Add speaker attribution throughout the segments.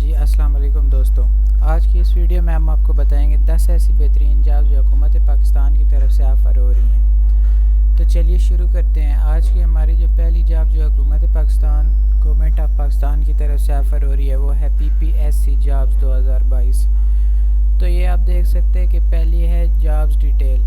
Speaker 1: جی السلام علیکم دوستوں، آج کی اس ویڈیو میں ہم آپ کو بتائیں گے 10 ایسی بہترین جاب جو حکومت پاکستان کی طرف سے آفر ہو رہی ہیں۔ تو چلیے شروع کرتے ہیں۔ آج کی ہماری جو پہلی جاب جو حکومت پاکستان گورنمنٹ آف پاکستان کی طرف سے آفر ہو رہی ہے وہ ہے PPSC جابز 2022۔ تو یہ آپ دیکھ سکتے ہیں کہ پہلی ہے جابز ڈیٹیل۔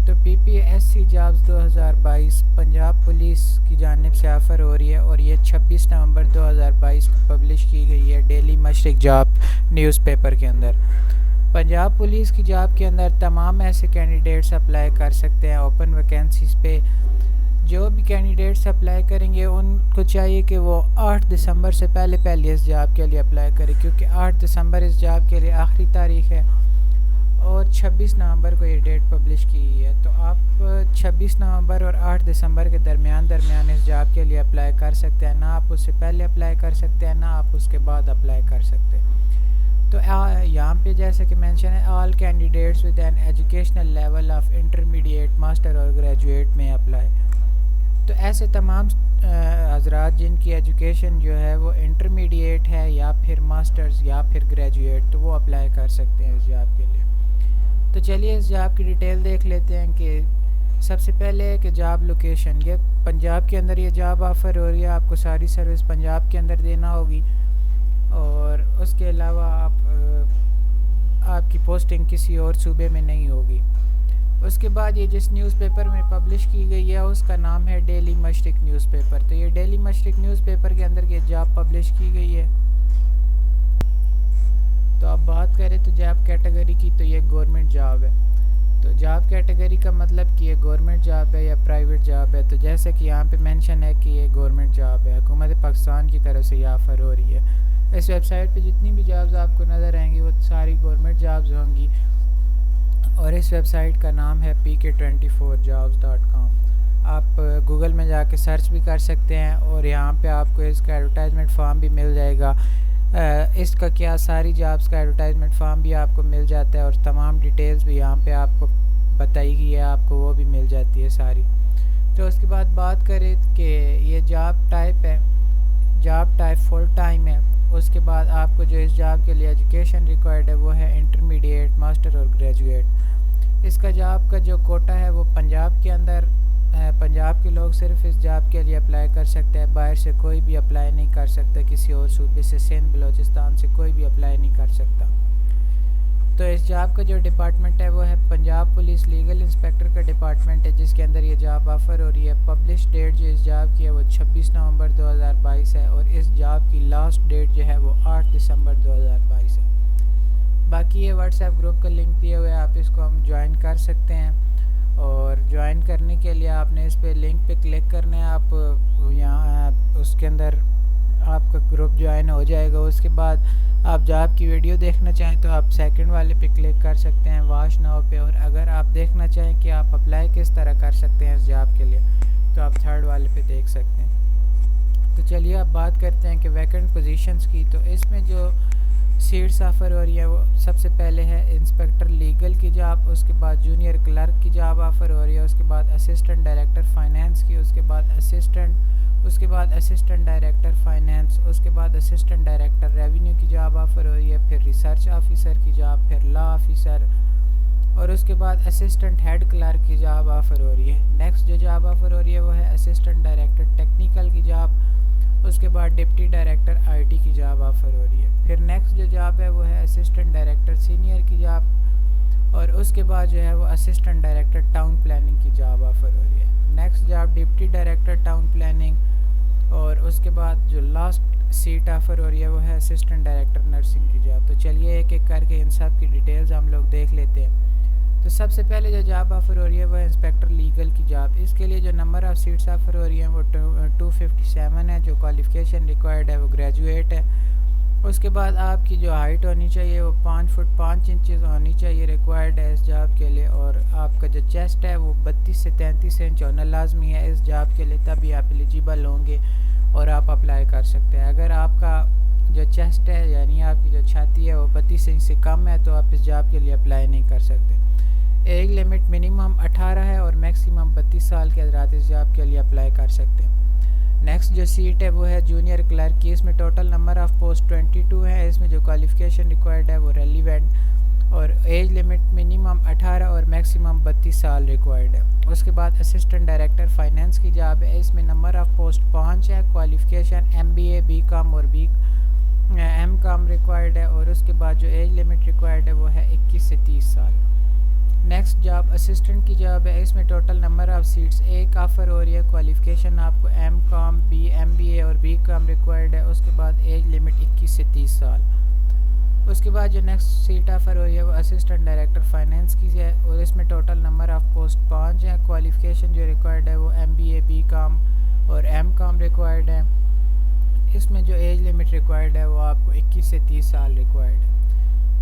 Speaker 1: تو PPSC جابز 2022 پنجاب پولیس کی جانب سے آفر ہو رہی ہے اور یہ 26 نومبر 2022 کو پبلش کی گئی ہے ڈیلی مشرق جاب نیوز پیپر کے اندر۔ پنجاب پولیس کی جاب کے اندر تمام ایسے کینڈیڈیٹس اپلائی کر سکتے ہیں اوپن ویکینسیز پہ۔ جو بھی کینڈیڈیٹس اپلائی کریں گے ان کو چاہیے کہ وہ 8 دسمبر سے پہلے اس جاب کے لیے اپلائی کریں، کیونکہ 8 دسمبر اس جاب کے لیے آخری تاریخ ہے اور 26 نومبر کو یہ ڈیٹ پبلش کی گئی ہے۔ تو آپ 26 نومبر اور 8 دسمبر کے درمیان اس جاب کے لیے اپلائی کر سکتے ہیں۔ نہ آپ اس سے پہلے اپلائی کر سکتے ہیں، نہ آپ اس کے بعد اپلائی کر سکتے ہیں۔ تو یہاں پہ جیسے کہ مینشن ہے all candidates with an educational level of intermediate master اور گریجویٹ میں اپلائی۔ تو ایسے تمام حضرات جن کی ایجوکیشن جو ہے وہ انٹرمیڈیٹ ہے یا پھر ماسٹرز یا پھر گریجویٹ، تو وہ اپلائی کر سکتے ہیں اس جاب کے لیے۔ تو چلیے اس جاب کی ڈیٹیل دیکھ لیتے ہیں کہ سب سے پہلے ہے کہ جاب لوکیشن، یہ پنجاب کے اندر یہ جاب آفر ہو رہی ہے۔ آپ کو ساری سروس پنجاب کے اندر دینا ہوگی اور اس کے علاوہ آپ کی پوسٹنگ کسی اور صوبے میں نہیں ہوگی۔ اس کے بعد یہ جس نیوز پیپر میں پبلش کی گئی ہے اس کا نام ہے ڈیلی مشرق نیوز پیپر۔ تو یہ ڈیلی مشرق نیوز پیپر کے اندر یہ جاب پبلش کی گئی ہے۔ تو آپ بات کریں تو جاب کیٹیگری کی، تو یہ گورنمنٹ جاب ہے۔ تو جاب کیٹیگری کا مطلب کہ یہ گورنمنٹ جاب ہے یا پرائیویٹ جاب ہے۔ تو جیسے کہ یہاں پہ مینشن ہے کہ یہ گورنمنٹ جاب ہے، حکومت پاکستان کی طرف سے یہ آفر ہو رہی ہے۔ اس ویب سائٹ پہ جتنی بھی جابز آپ کو نظر آئیں گی وہ ساری گورنمنٹ جابز ہوں گی، اور اس ویب سائٹ کا نام ہے pk24jobs.com۔ آپ گوگل میں جا کے سرچ بھی کر سکتے ہیں اور یہاں پہ آپ کو اس کا ایڈورٹائزمنٹ فارم بھی مل جائے گا۔ اس کا کیا ساری جابز کا ایڈورٹائزمنٹ فارم بھی آپ کو مل جاتا ہے اور تمام ڈیٹیلز بھی یہاں پہ آپ کو بتائی گئی ہے، آپ کو وہ بھی مل جاتی ہے ساری۔ تو اس کے بعد بات کریں کہ یہ جاب ٹائپ ہے، جاب ٹائپ فل ٹائم ہے۔ اس کے بعد آپ کو جو اس جاب کے لیے ایجوکیشن ریکوائرڈ ہے وہ ہے انٹرمیڈیٹ ماسٹر اور گریجویٹ۔ اس کا جاب کا جو کوٹا ہے وہ پنجاب کے اندر پنجاب کے لوگ صرف اس جاب کے لیے اپلائی کر سکتے ہیں، باہر سے کوئی بھی اپلائی نہیں کر سکتا، کسی اور صوبے سے سندھ بلوچستان سے کوئی بھی اپلائی نہیں کر سکتا۔ تو اس جاب کا جو ڈپارٹمنٹ ہے وہ ہے پنجاب پولیس لیگل انسپیکٹر کا ڈپارٹمنٹ ہے، جس کے اندر یہ جاب آفر ہو رہی ہے۔ پبلش ڈیٹ جو اس جاب کی ہے وہ 26 نومبر 2022 ہے اور اس جاب کی لاسٹ ڈیٹ جو ہے وہ 8 دسمبر 2022 ہے۔ باقی یہ واٹس ایپ گروپ کا لنک دیے ہوئے آپ اس کو ہم جوائن کر سکتے ہیں، اور جوائن کرنے کے لیے آپ نے اس پہ لنک پہ کلک کرنا ہے۔ آپ یہاں اس کے اندر آپ کا گروپ جوائن ہو جائے گا۔ اس کے بعد آپ جاب کی ویڈیو دیکھنا چاہیں تو آپ سیکنڈ والے پہ کلک کر سکتے ہیں واچ ناؤ پہ، اور اگر آپ دیکھنا چاہیں کہ آپ اپلائی کس طرح کر سکتے ہیں اس جاب کے لیے تو آپ تھرڈ والے پہ دیکھ سکتے ہیں۔ تو چلیے اب بات کرتے ہیں کہ ویکنٹ پوزیشنز کی۔ تو اس میں جو سیٹس آفر ہو رہی ہے وہ سب سے پہلے ہے انسپیکٹر لیگل کی جاب، اس کے بعد جونیئر کلرک کی جاب آفر ہو رہی ہے، اس کے بعد اسسٹنٹ ڈائریکٹر فائنانس کی، اس کے بعد اسسٹنٹ ڈائریکٹر فائنانس، اس کے بعد اسسٹنٹ ڈائریکٹر ریونیو کی جاب آفر ہو رہی ہے، پھر ریسرچ آفیسر کی جاب، پھر لا آفیسر، اور اس کے بعد اسسٹنٹ ہیڈ کلرک کی جاب آفر ہو رہی ہے۔ نیکسٹ جو جاب آفر ہو رہی ہے وہ ہے اسسٹنٹ ڈائریکٹر ٹیکنیکل کی جاب، اس کے بعد ڈپٹی ڈائریکٹر IT کی جاب آفر ہو رہی ہے۔ پھر نیکسٹ جو جاب ہے وہ ہے اسسٹنٹ ڈائریکٹر سینئر کی جاب، اور اس کے بعد جو ہے وہ اسسٹنٹ ڈائریکٹر ٹاؤن پلاننگ کی جاب آفر ہو رہی ہے۔ Next job deputy director town planning, اور اس کے بعد جو لاسٹ سیٹ آفر ہو رہی ہے وہ ہے اسسٹنٹ ڈائریکٹر نرسنگ کی جاب۔ تو چلیے ایک ایک کر کے ان سب کی ڈیٹیلز ہم لوگ دیکھ لیتے ہیں۔ تو سب سے پہلے جو جاب آفر ہو رہی ہے وہ انسپیکٹر لیگل کی جاب۔ اس کے لیے جو نمبر آف سیٹس آفر ہو رہی ہیں وہ 257 ہے، جو کوالیفیکیشن ریکوائرڈ ہے وہ گریجویٹ ہے۔ اس کے بعد آپ کی جو ہائٹ ہونی چاہیے وہ 5 فٹ 5 انچز ہونی چاہیے، ریکوائرڈ ہے اس جاب کے لیے، اور آپ کا جو چیسٹ ہے وہ 32 سے 33 انچ ہونا لازمی ہے اس جاب کے لیے، تبھی آپ ایلیجیبل ہوں گے اور آپ اپلائی کر سکتے ہیں۔ اگر آپ کا جو چیسٹ ہے یعنی آپ کی جو چھاتی ہے وہ 32 انچ سے کم ہے تو آپ اس جاب کے لیے اپلائی نہیں کر سکتے۔ ایج لمٹ منیمم 18 ہے اور میکسیمم 32 سال کے حضرات اس جاب کے لیے اپلائی کر سکتے ہیں۔ نیکسٹ جو سیٹ ہے وہ ہے جونیئر کلرک کی. اس میں ٹوٹل نمبر آف پوسٹ 22 ہیں. اس میں جو کوالیفیکیشن ریکوائرڈ ہے وہ ریلیونٹ اور ایج لمٹ منیمم 18 اور میکسیمم 32 سال ریکوائرڈ ہے. اس کے بعد اسسٹنٹ ڈائریکٹر فائنینس کی جاب ہے. اس میں نمبر آف پوسٹ 5 ہے. کوالیفیکیشن MBA BCom اور MCom ریکوائرڈ ہے. اور اس کے بعد جو ایج لمٹ ریکوائرڈ ہے وہ ہے 21 سے 30 سال. نیکسٹ جاب اسسٹنٹ کی جاب ہے. اس میں total number of seats 1 offer ہو رہی ہے. کوالیفیکیشن آپ کو MCom MBA اور BCom ریکوائرڈ ہے. اس کے بعد ایج لمٹ 21 سے 30 سال. اس کے بعد جو نیکسٹ سیٹ آفر ہو رہی ہے وہ اسسٹنٹ ڈائریکٹر فائنینس کی ہے. اور اس میں ٹوٹل نمبر آف پوسٹ 5 ہیں. کوالیفیکیشن جو ریکوائرڈ ہے وہ MBA BCom اور MCom ریکوائرڈ ہے. اس میں جو ایج لمٹ ریکوائرڈ ہے وہ آپ کو 21 سے 30 سال ریکوائرڈ ہے.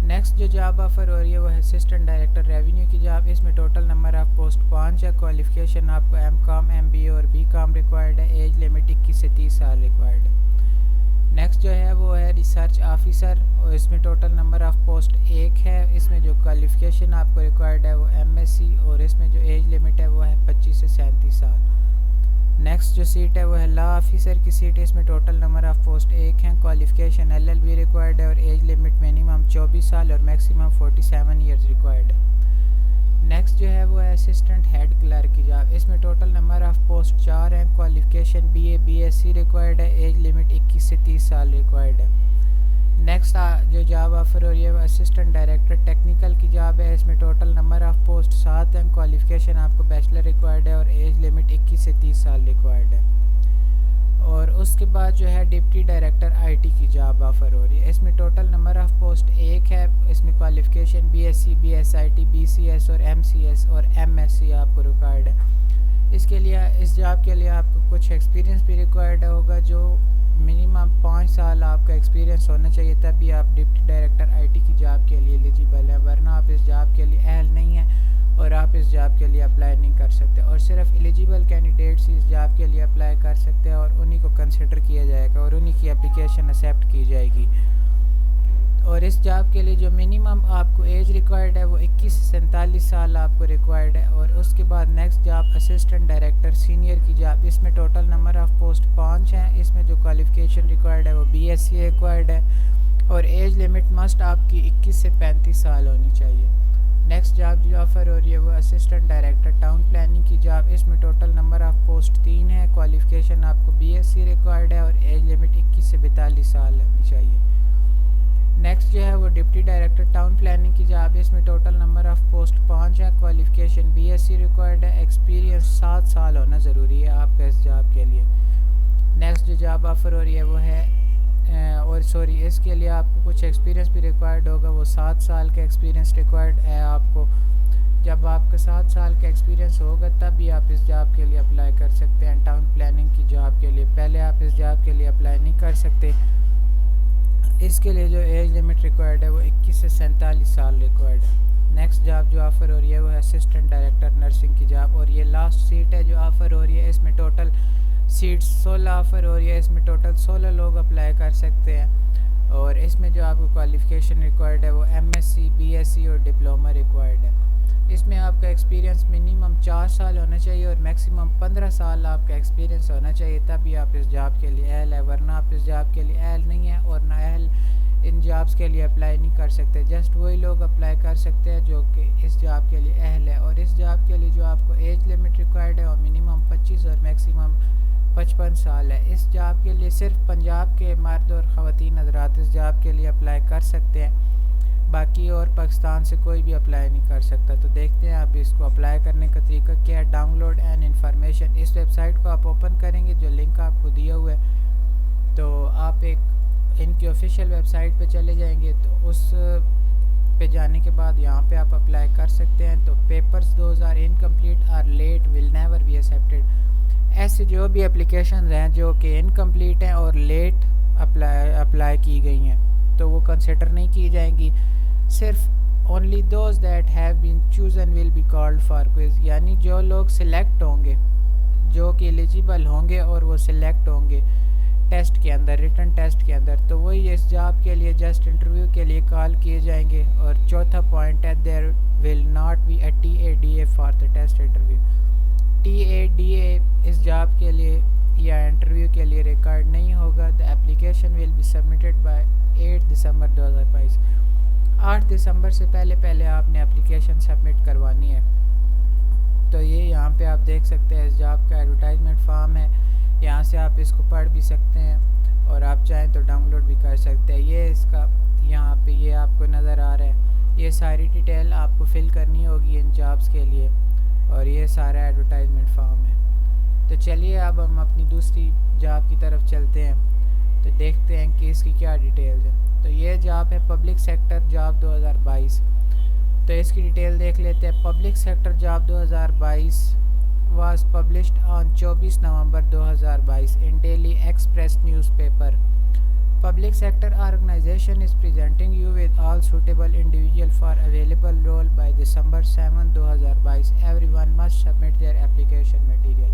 Speaker 1: نیکسٹ جو جاب آفر ہو رہی ہے وہ ہے اسسٹنٹ ڈائریکٹر ریونیو کی جاب. اس میں ٹوٹل نمبر آف پوسٹ 5 ہے. کوالیفیکیشن آپ کو MCom MBA اور BCom ریکوائرڈ ہے. ایج لمٹ 21 سے 30 سال ریکوائرڈ ہے. نیکسٹ جو ہے وہ ہے ریسرچ آفیسر. اور اس میں ٹوٹل نمبر آف پوسٹ 1 ہے. اس میں جو کوالیفیکیشن آپ کو ریکوائرڈ ہے وہ MSc اور اس میں جو ایج لمٹ ہے وہ ہے 25 سے 37 سال. نیکسٹ جو سیٹ ہے وہ ہے لا آفیسر کی سیٹ. اس میں ٹوٹل نمبر آف پوسٹ 1 ہیں. کوالیفیکیشن LLB ریکوائرڈ ہے اور ایج لمٹ منیمم 24 سال اور میکسیمم 47 ایئرز ریکوائرڈ ہے. نیکسٹ جو ہے وہ ہے اسسٹنٹ ہیڈ کلرک کی جاب. اس میں ٹوٹل نمبر آف پوسٹ 4 ہیں. کوالیفیکیشن BA BSc ریکوائرڈ ہے. ایج لمٹ 21 سے 30 سال ریکوائرڈ ہے. نیکسٹ جو جاب آفر ہو رہی ہے وہ اسسٹنٹ ڈائریکٹر ٹیکنیکل کی جاب ہے. اس میں ٹوٹل نمبر آف پوسٹ 7 ہیں. کوالیفیکیشن آپ کو بیچلر ریکوائرڈ ہے اور ایج لمٹ 21 سے 30 سال ریکوائرڈ ہے. اور اس کے بعد جو ہے ڈپٹی ڈائریکٹر IT کی جاب آفر ہو رہی ہے. اس میں ٹوٹل نمبر آف پوسٹ 1 ہے. اس میں کوالیفیکیشن BSc BSIT BCS اور MCS اور MSc آپ کو ریکوائرڈ ہے. اس جاب کے لیے آپ کو کچھ ایکسپیرینس بھی ریکوائرڈ ہوگا جو منیمم 5 سال آپ کا ایکسپیرینس ہونا چاہیے تب بھی آپ ڈپٹی ڈائریکٹر IT کی جاب کے لیے ایلیجیبل ہیں. ورنہ آپ اس جاب کے لیے اہل نہیں ہیں اور آپ اس جاب کے لیے اپلائی نہیں کر سکتے. اور صرف ایلیجیبل کینڈیڈیٹس اس جاب کے لیے اپلائی کر سکتے ہیں اور انہی کو کنسیڈر کیا جائے گا اور انہی کی اپلیکیشن ایکسیپٹ کی جائے گی. اور اس جاب کے لیے جو منیمم آپ کو ایج ریکوائرڈ ہے وہ 21 سے 47 سال آپ کو ریکوائرڈ ہے. اور اس کے بعد next job assistant director senior کی جاب. اس میں ٹوٹل نمبر آف پوسٹ 5 ہیں. اس میں جو کوالیفیکیشن ریکوائرڈ ہے وہ BSc ریکوائرڈ ہے اور ایج لمٹ مسٹ آپ کی 21 سے 35 سال ہونی چاہیے. نیکسٹ جاب جو آفر ہو رہی ہے وہ اسسٹنٹ ڈائریکٹر ٹاؤن پلاننگ کی جاب. اس میں ٹوٹل نمبر آف پوسٹ 3 ہے. کوالیفیکیشن آپ کو BSc ریکوائرڈ ہے اور ایج لمٹ 21 سے 42 سال ہونی چاہیے. نیکسٹ جو ہے وہ ڈپٹی ڈائریکٹر ٹاؤن پلاننگ کی جاب. اس میں ٹوٹل نمبر آف پوسٹ 5 ہے. کوالیفیکیشن BSc ریکوائرڈ ہے. ایکسپیرینس 7 سال ہونا ضروری ہے آپ کا اس جاب کے لیے. نیکسٹ جو جاب آفر ہو رہی ہے وہ ہے اس کے لیے آپ کو کچھ ایکسپیرینس بھی ریکوائرڈ ہوگا. وہ 7 سال کا ایکسپیرینس ریکوائرڈ ہے آپ کو. جب آپ کا 7 سال کا ایکسپیرینس ہوگا تب بھی آپ اس جاب کے لیے اپلائی کر سکتے ہیں ٹاؤن پلاننگ کی جاب کے لیے. پہلے آپ اس جاب کے لیے اپلائی نہیں کر سکتے. اس کے لیے جو ایج لمٹ ریکوائرڈ ہے وہ 21 سے 47 سال ریکوائرڈ ہے. نیکسٹ جاب جو آفر ہو رہی ہے وہ ہے اسسٹنٹ ڈائریکٹر نرسنگ کی جاب. اور یہ لاسٹ سیٹ ہے جو آفر ہو رہی ہے. اس میں ٹوٹل سیٹس 16 آفر ہو رہی ہے. اس میں ٹوٹل 16 لوگ اپلائی کر سکتے ہیں. اور اس میں جو آپ کو کوالیفیکیشن ریکوائرڈ ہے وہ MSc BSc اور ڈپلومہ ریکوائرڈ ہے. اس میں آپ کا ایکسپیرینس منیمم 4 سال ہونا چاہیے اور میکسیمم 15 سال آپ کا ایکسپیرینس ہونا چاہیے تبھی آپ اس جاب کے لیے اہل ہے. ورنہ آپ اس جاب کے لیے اہل نہیں ہیں اور نہ اہل ان جابس کے لیے اپلائی نہیں کر سکتے. جسٹ وہی لوگ اپلائی کر سکتے ہیں جو کہ اس جاب کے لیے اہل ہے. اور اس جاب کے لیے جو آپ کو ایج لمٹ ریکوائرڈ ہے وہ منیمم 25 اور میکسیمم 55 سال ہے. اس جاب کے لیے صرف پنجاب کے مرد اور خواتین حضرات اس جاب کے لیے اپلائی کر سکتے ہیں. باقی اور پاکستان سے کوئی بھی اپلائی نہیں کر سکتا. تو دیکھتے ہیں اب اس کو اپلائی کرنے کا طریقہ کیا ہے. Download and information. اس ویب سائٹ کو آپ اوپن کریں گے جو لنک آپ کو دیا ہوا ہے تو آپ ان کی آفیشیل ویب سائٹ پہ چلے جائیں گے. تو اس پہ جانے کے بعد یہاں پہ آپ اپلائی کر سکتے ہیں. تو papers those are incomplete or late will never be accepted. ایسے جو بھی اپلیکیشنز ہیں جو کہ انکمپلیٹ ہیں اور لیٹ اپلائی کی گئی ہیں تو وہ کنسیڈر نہیں کی جائیں گی. صرف only those that have been chosen will be called for quiz. یعنی جو لوگ سلیکٹ ہوں گے جو کہ ایلیجیبل ہوں گے اور وہ سلیکٹ ہوں گے ٹیسٹ کے اندر ریٹن ٹیسٹ کے اندر تو وہی اس جاب کے لیے جسٹ انٹرویو کے لیے کال کیے جائیں گے. اور چوتھا پوائنٹ ہے there will not be a TADA for the test interview. TADA اس جاب کے لیے یا انٹرویو کے لیے ریکارڈ نہیں ہوگا. The application will be submitted by 8 December 2022. 8 دسمبر سے پہلے آپ نے اپلیکیشن سبمٹ کروانی ہے. تو یہ یہاں پہ آپ دیکھ سکتے ہیں اس جاب کا ایڈورٹائزمنٹ فارم ہے. یہاں سے آپ اس کو پڑھ بھی سکتے ہیں اور آپ چاہیں تو ڈاؤن لوڈ بھی کر سکتے ہیں. یہ اس کا یہاں پہ یہ آپ کو نظر آ رہا ہے. یہ ساری ڈیٹیل آپ کو فل کرنی ہوگی ان جابس کے لیے, اور یہ سارا ایڈورٹائزمنٹ فارم ہے. تو چلیے اب ہم اپنی دوسری جاب کی طرف چلتے ہیں, تو دیکھتے ہیں کہ اس کی کیا ڈیٹیلز ہیں. تو یہ جاب ہے پبلک سیکٹر جاب 2022. تو اس کی ڈیٹیل دیکھ لیتے ہیں. Public sector job 2022 was published on 24 November 2022 in Daily Express newspaper. Public sector organization is presenting you with all suitable individual for available role by December 7, 2022. Everyone must submit their application material.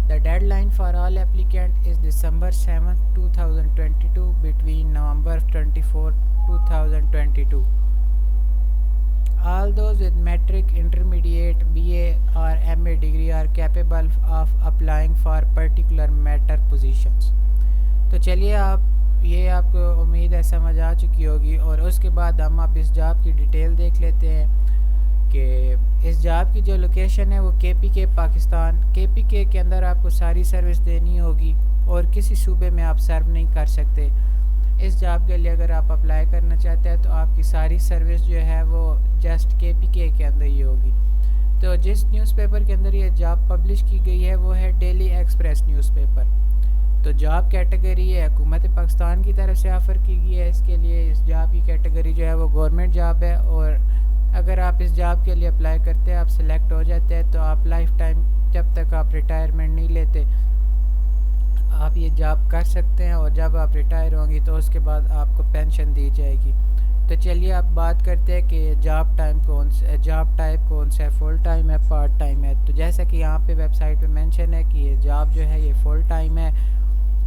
Speaker 1: The deadline for all applicants is December 7, 2022 between November 24, 2022. All those with metric, intermediate, BA or MA degree are capable of applying for particular matter positions. تو چلیے یہ آپ کو امید ہے سمجھ آ چکی ہوگی. اور اس کے بعد ہم آپ اس جاب کی ڈیٹیل دیکھ لیتے ہیں کہ اس جاب کی جو لوکیشن ہے وہ KPK پاکستان. KPK کے اندر آپ کو ساری سروس دینی ہوگی اور کسی صوبے میں آپ سرو نہیں کر سکتے. اس جاب کے لیے اگر آپ اپلائی کرنا چاہتے ہیں تو آپ کی ساری سروس جو ہے وہ جسٹ KPK کے اندر ہی ہوگی. تو جس نیوز پیپر کے اندر یہ جاب پبلش کی گئی ہے وہ ہے ڈیلی ایکسپریس نیوز پیپر. تو جاب کیٹیگری ہے حکومت پاکستان کی طرف سے آفر کی گئی ہے. اس کے لیے اس جاب کی کیٹیگری جو ہے وہ گورنمنٹ جاب ہے, اور اگر آپ اس جاب کے لیے اپلائی کرتے ہیں, آپ سلیکٹ ہو جاتے ہیں, تو آپ لائف ٹائم جب تک آپ ریٹائرمنٹ نہیں لیتے آپ یہ جاب کر سکتے ہیں, اور جب آپ ریٹائر ہوں گی تو اس کے بعد آپ کو پینشن دی جائے گی. تو چلیے اب بات کرتے ہیں کہ جاب ٹائپ کون سا ہے, فل ٹائم ہے, پارٹ ٹائم ہے. تو جیسا کہ یہاں پہ ویب سائٹ پہ مینشن ہے کہ یہ جاب جو ہے یہ فل ٹائم ہے,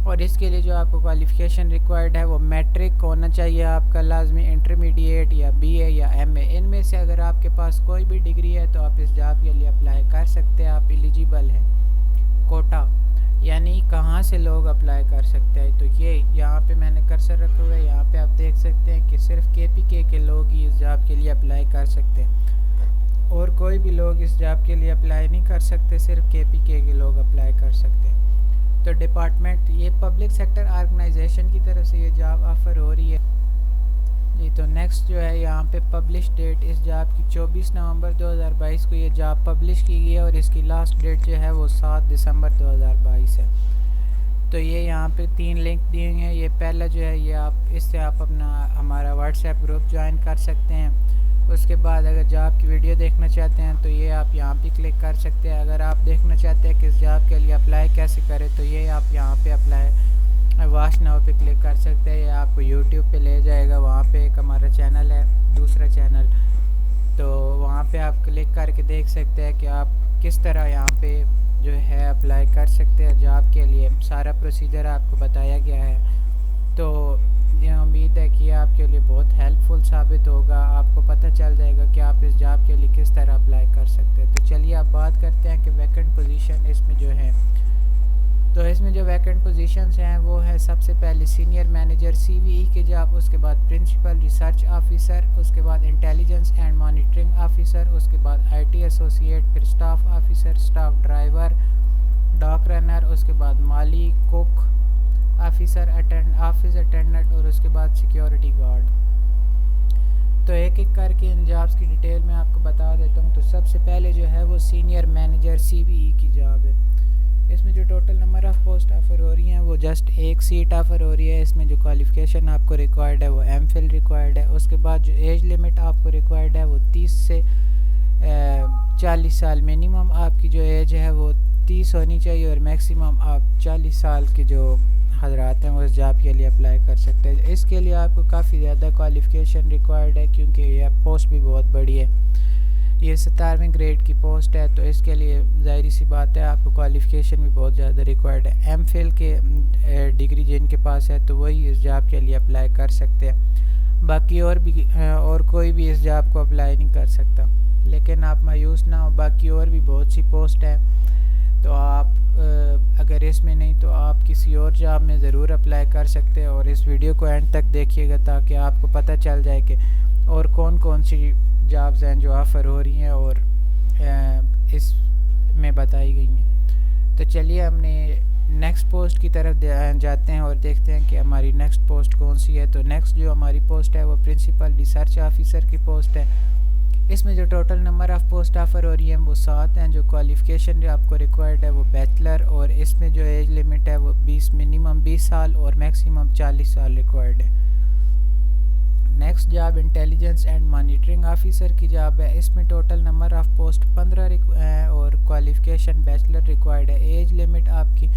Speaker 1: اور اس کے لیے جو آپ کو کوالیفیکیشن ریکوائرڈ ہے وہ میٹرک ہونا چاہیے آپ کا لازمی, انٹرمیڈیٹ یا BA یا MA. ان میں سے اگر آپ کے پاس کوئی بھی ڈگری ہے تو آپ اس جاب کے لیے اپلائی کر سکتے ہیں. آپ ایلیجیبل ہیں. کوٹا یعنی کہاں سے لوگ اپلائی کر سکتے ہیں, تو یہ یہاں پہ میں نے کرسر رکھا ہوا ہے, یہاں پہ آپ دیکھ سکتے ہیں کہ صرف KPK کے لوگ ہی اس جاب کے لیے اپلائی کر سکتے ہیں, اور کوئی بھی لوگ اس جاب کے لیے اپلائی نہیں کر سکتے, صرف KPK کے لوگ اپلائی کر سکتے ہیں. تو ڈپارٹمنٹ یہ پبلک سیکٹر آرگنائزیشن کی طرف سے یہ جاب آفر ہو رہی ہے جی. تو نیکسٹ جو ہے یہاں پہ پبلش ڈیٹ اس جاب کی 24 نومبر 2022 کو یہ جاب پبلش کی گئی ہے, اور اس کی لاسٹ ڈیٹ جو ہے وہ 7 دسمبر 2022 ہے. تو یہ یہاں پہ 3 لنک دیے ہوئے ہیں. یہ پہلا جو ہے یہ اس سے آپ اپنا ہمارا واٹس ایپ گروپ جوائن کر سکتے ہیں. اس کے بعد اگر جاب کی ویڈیو دیکھنا چاہتے ہیں تو یہ آپ یہاں پہ کلک کر سکتے ہیں. اگر آپ دیکھنا چاہتے ہیں کہ اس جاب کے لیے اپلائی کیسے کریں تو یہ آپ یہاں پہ اپلائی واش ناؤ پہ کلک کر سکتے ہیں. یہ آپ کو یوٹیوب پہ لے جائے گا. وہاں پہ ایک ہمارا چینل ہے, دوسرا چینل, تو وہاں پہ آپ کلک کر کے دیکھ سکتے ہیں کہ آپ کس طرح یہاں پہ جو ہے اپلائی کر سکتے ہیں جاب کے لیے. سارا پروسیجر آپ کو بتایا گیا ہے. تو یہ امید ہے کہ آپ کے لیے بہت ہیلپ فل ثابت ہوگا. آپ کو پتہ چل جائے گا کہ آپ اس جاب کے لیے کس طرح اپلائی کر سکتے ہیں. تو چلیے آپ بات کرتے ہیں کہ ویکنٹ پوزیشن اس میں جو ہے. تو اس میں جو ویکنٹ پوزیشنز ہیں وہ ہے سب سے پہلے سینئر مینیجر CVE کے جاب, اس کے بعد پرنسپل ریسرچ آفیسر, اس کے بعد انٹیلیجنس اینڈ مانیٹرنگ آفیسر, اس کے بعد IT ایسوسیٹ, پھر اسٹاف آفیسر, اسٹاف ڈرائیور, ڈاک رنر, اس کے بعد مالی, کوک آفیسر, آفس اٹینڈنٹ, اور اس کے بعد سیکیورٹی گارڈ. تو ایک ایک کر کے ان جابس کی ڈیٹیل میں آپ کو بتا دیتا ہوں. تو سب سے پہلے جو ہے وہ سینئر مینیجر CVE کی جاب ہے. اس میں جو total number of post offer ہو رہی ہیں وہ جسٹ 1 سیٹ آفر ہو رہی ہے. اس میں جو کوالیفیکیشن آپ کو ریکوائرڈ ہے وہ MPhil ریکوائرڈ ہے. اس کے بعد جو ایج لمٹ آپ کو ریکوائرڈ ہے وہ 30 سے 40 سال. منیمم آپ کی جو ایج ہے وہ 30 ہونی چاہیے, اور میکسیمم آپ 40 سال کے جو حضرات ہیں وہ اس جاب کے لیے اپلائی کر سکتے ہیں. اس کے لیے آپ کو کافی زیادہ کوالیفیکیشن ریکوائرڈ ہے, کیونکہ یہ پوسٹ بھی بہت بڑی ہے. یہ 17ویں گریڈ کی پوسٹ ہے, تو اس کے لیے ظاہری سی بات ہے آپ کو کوالیفیکیشن بھی بہت زیادہ ریکوائرڈ ہے. MPhil کے ڈگری جن کے پاس ہے تو وہی اس جاب کے لیے اپلائی کر سکتے ہیں. باقی اور کوئی بھی اس جاب کو اپلائی نہیں کر سکتا. لیکن آپ مایوس نہ ہو, باقی اور بھی بہت سی پوسٹ ہیں, تو آپ اگر اس میں نہیں تو آپ کسی اور جاب میں ضرور اپلائی کر سکتے ہیں، اور اس ویڈیو کو اینڈ تک دیکھیے گا تاکہ آپ کو پتہ چل جائے کہ اور کون کون سی جابز ہیں جو آفر ہو رہی ہیں اور اس میں بتائی گئی ہیں۔ تو چلیے ہم نے نیکسٹ پوسٹ کی طرف جاتے ہیں اور دیکھتے ہیں کہ ہماری نیکسٹ پوسٹ کون سی ہے۔ تو نیکسٹ جو ہماری پوسٹ ہے وہ پرنسپل ریسرچ آفیسر کی پوسٹ ہے۔ اس میں جو total number of post offer ہو رہی ہیں وہ 7 ہیں۔ جو کوالیفیکیشن جو آپ کو ریکوائرڈ ہے وہ بیچلر، اور اس میں جو ایج لمٹ ہے وہ منیمم 20 سال اور میکسیمم 40 سال ریکوائرڈ ہے۔ Next job intelligence and monitoring officer کی جاب ہے۔ اس میں ٹوٹل نمبر آف پوسٹ 15 ہے اور کوالیفیکیشن بیچلر ریکوائرڈ ہے۔ ایج لمٹ آپ کی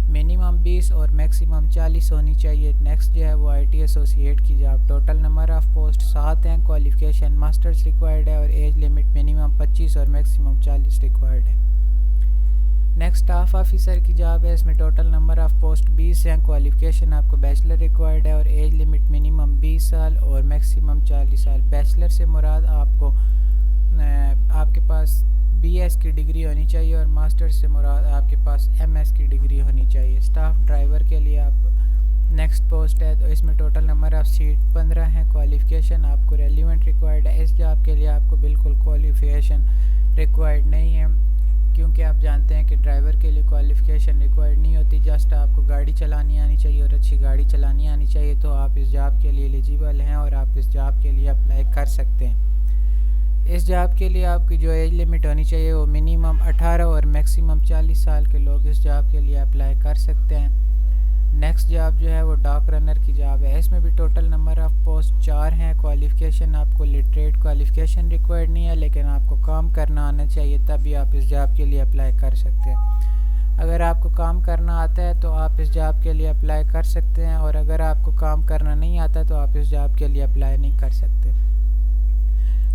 Speaker 1: منیمم 20 اور میکسیمم 40 ہونی چاہیے۔ نیکسٹ جو ہے وہ آئی ٹی ایسوسیٹ کی job. Total number of post 7 ہیں، کوالیفیکیشن ماسٹرز ریکوائرڈ ہے اور ایج لمٹ منیمم 25 اور میکسیمم 40 ریکوائرڈ ہے۔ نیکسٹ اسٹاف آفیسر کی جاب ہے۔ اس میں ٹوٹل نمبر آف پوسٹ 20 ہیں، کوالیفیکیشن آپ کو بیچلر ریکوائرڈ ہے اور ایج لمٹ منیمم 20 سال اور میکسیمم 40 سال۔ بیچلر سے مراد آپ کے پاس بی ایس کی ڈگری ہونی چاہیے اور ماسٹر سے مراد آپ کے پاس ایم ایس کی ڈگری ہونی چاہیے۔ اسٹاف ڈرائیور کے لیے آپ نیکسٹ پوسٹ ہے، تو اس میں ٹوٹل نمبر آف سیٹ 15 ہیں، کوالیفیکیشن آپ کو ریلیونٹ ریکوائرڈ ہے۔ اس جاب کے لیے آپ کو بالکل کوالیفیکیشن ریکوائرڈ نہیں ہے، کیونکہ آپ جانتے ہیں کہ ڈرائیور کے لیے کوالیفیکیشن ریکوائرڈ نہیں ہوتی، جسٹ آپ کو گاڑی چلانی آنی چاہیے اور اچھی گاڑی چلانی آنی چاہیے، تو آپ اس جاب کے لیے ایلیجیبل ہیں اور آپ اس جاب کے لیے اپلائی کر سکتے ہیں۔ اس جاب کے لیے آپ کی جو ایج لمٹ ہونی چاہیے وہ منیمم 18 اور میکسیمم 40 سال کے لوگ اس جاب کے لیے اپلائی کر سکتے ہیں۔ نیکسٹ جاب جو ہے وہ ڈاک رنر کی جاب ہے۔ اس میں بھی ٹوٹل نمبر آف پوسٹ 4 ہیں، کوالیفیکیشن آپ کو لٹریٹ کوالیفیکیشن ریکوائرڈ نہیں ہے، لیکن آپ کو کام کرنا آنا چاہیے تبھی آپ اس جاب کے لیے اپلائی کر سکتے ہیں۔ اگر آپ کو کام کرنا آتا ہے تو آپ اس جاب کے لیے اپلائی کر سکتے ہیں، اور اگر آپ کو کام کرنا نہیں آتا تو آپ اس جاب کے لیے اپلائی نہیں کر سکتے۔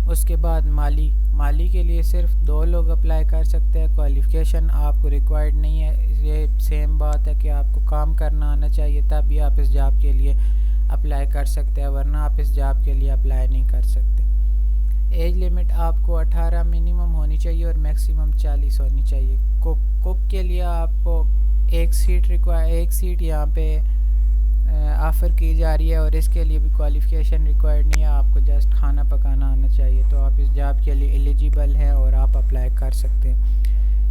Speaker 1: اس کے بعد مالی کے لیے صرف 2 لوگ اپلائی کر سکتے ہیں، کوالیفیکیشن آپ کو ریکوائرڈ نہیں ہے۔ یہ سیم بات ہے کہ آپ کو کام کرنا آنا چاہیے تبھی آپ اس جاب کے لیے اپلائی کر سکتے ہیں، ورنہ آپ اس جاب کے لیے اپلائی نہیں کر سکتے۔ ایج لمٹ آپ کو 18 منیمم ہونی چاہیے اور میکسیمم 40 ہونی چاہیے۔ کوک کے لیے آپ کو ایک سیٹ یہاں پہ آفر کی جا رہی ہے، اور اس کے لیے بھی کوالیفیکیشن ریکوائرڈ نہیں ہے، آپ کو جسٹ کھانا پکانا آنا چاہیے، تو آپ اس جاب کے لیے ایلیجیبل ہیں اور آپ اپلائی کر سکتے ہیں۔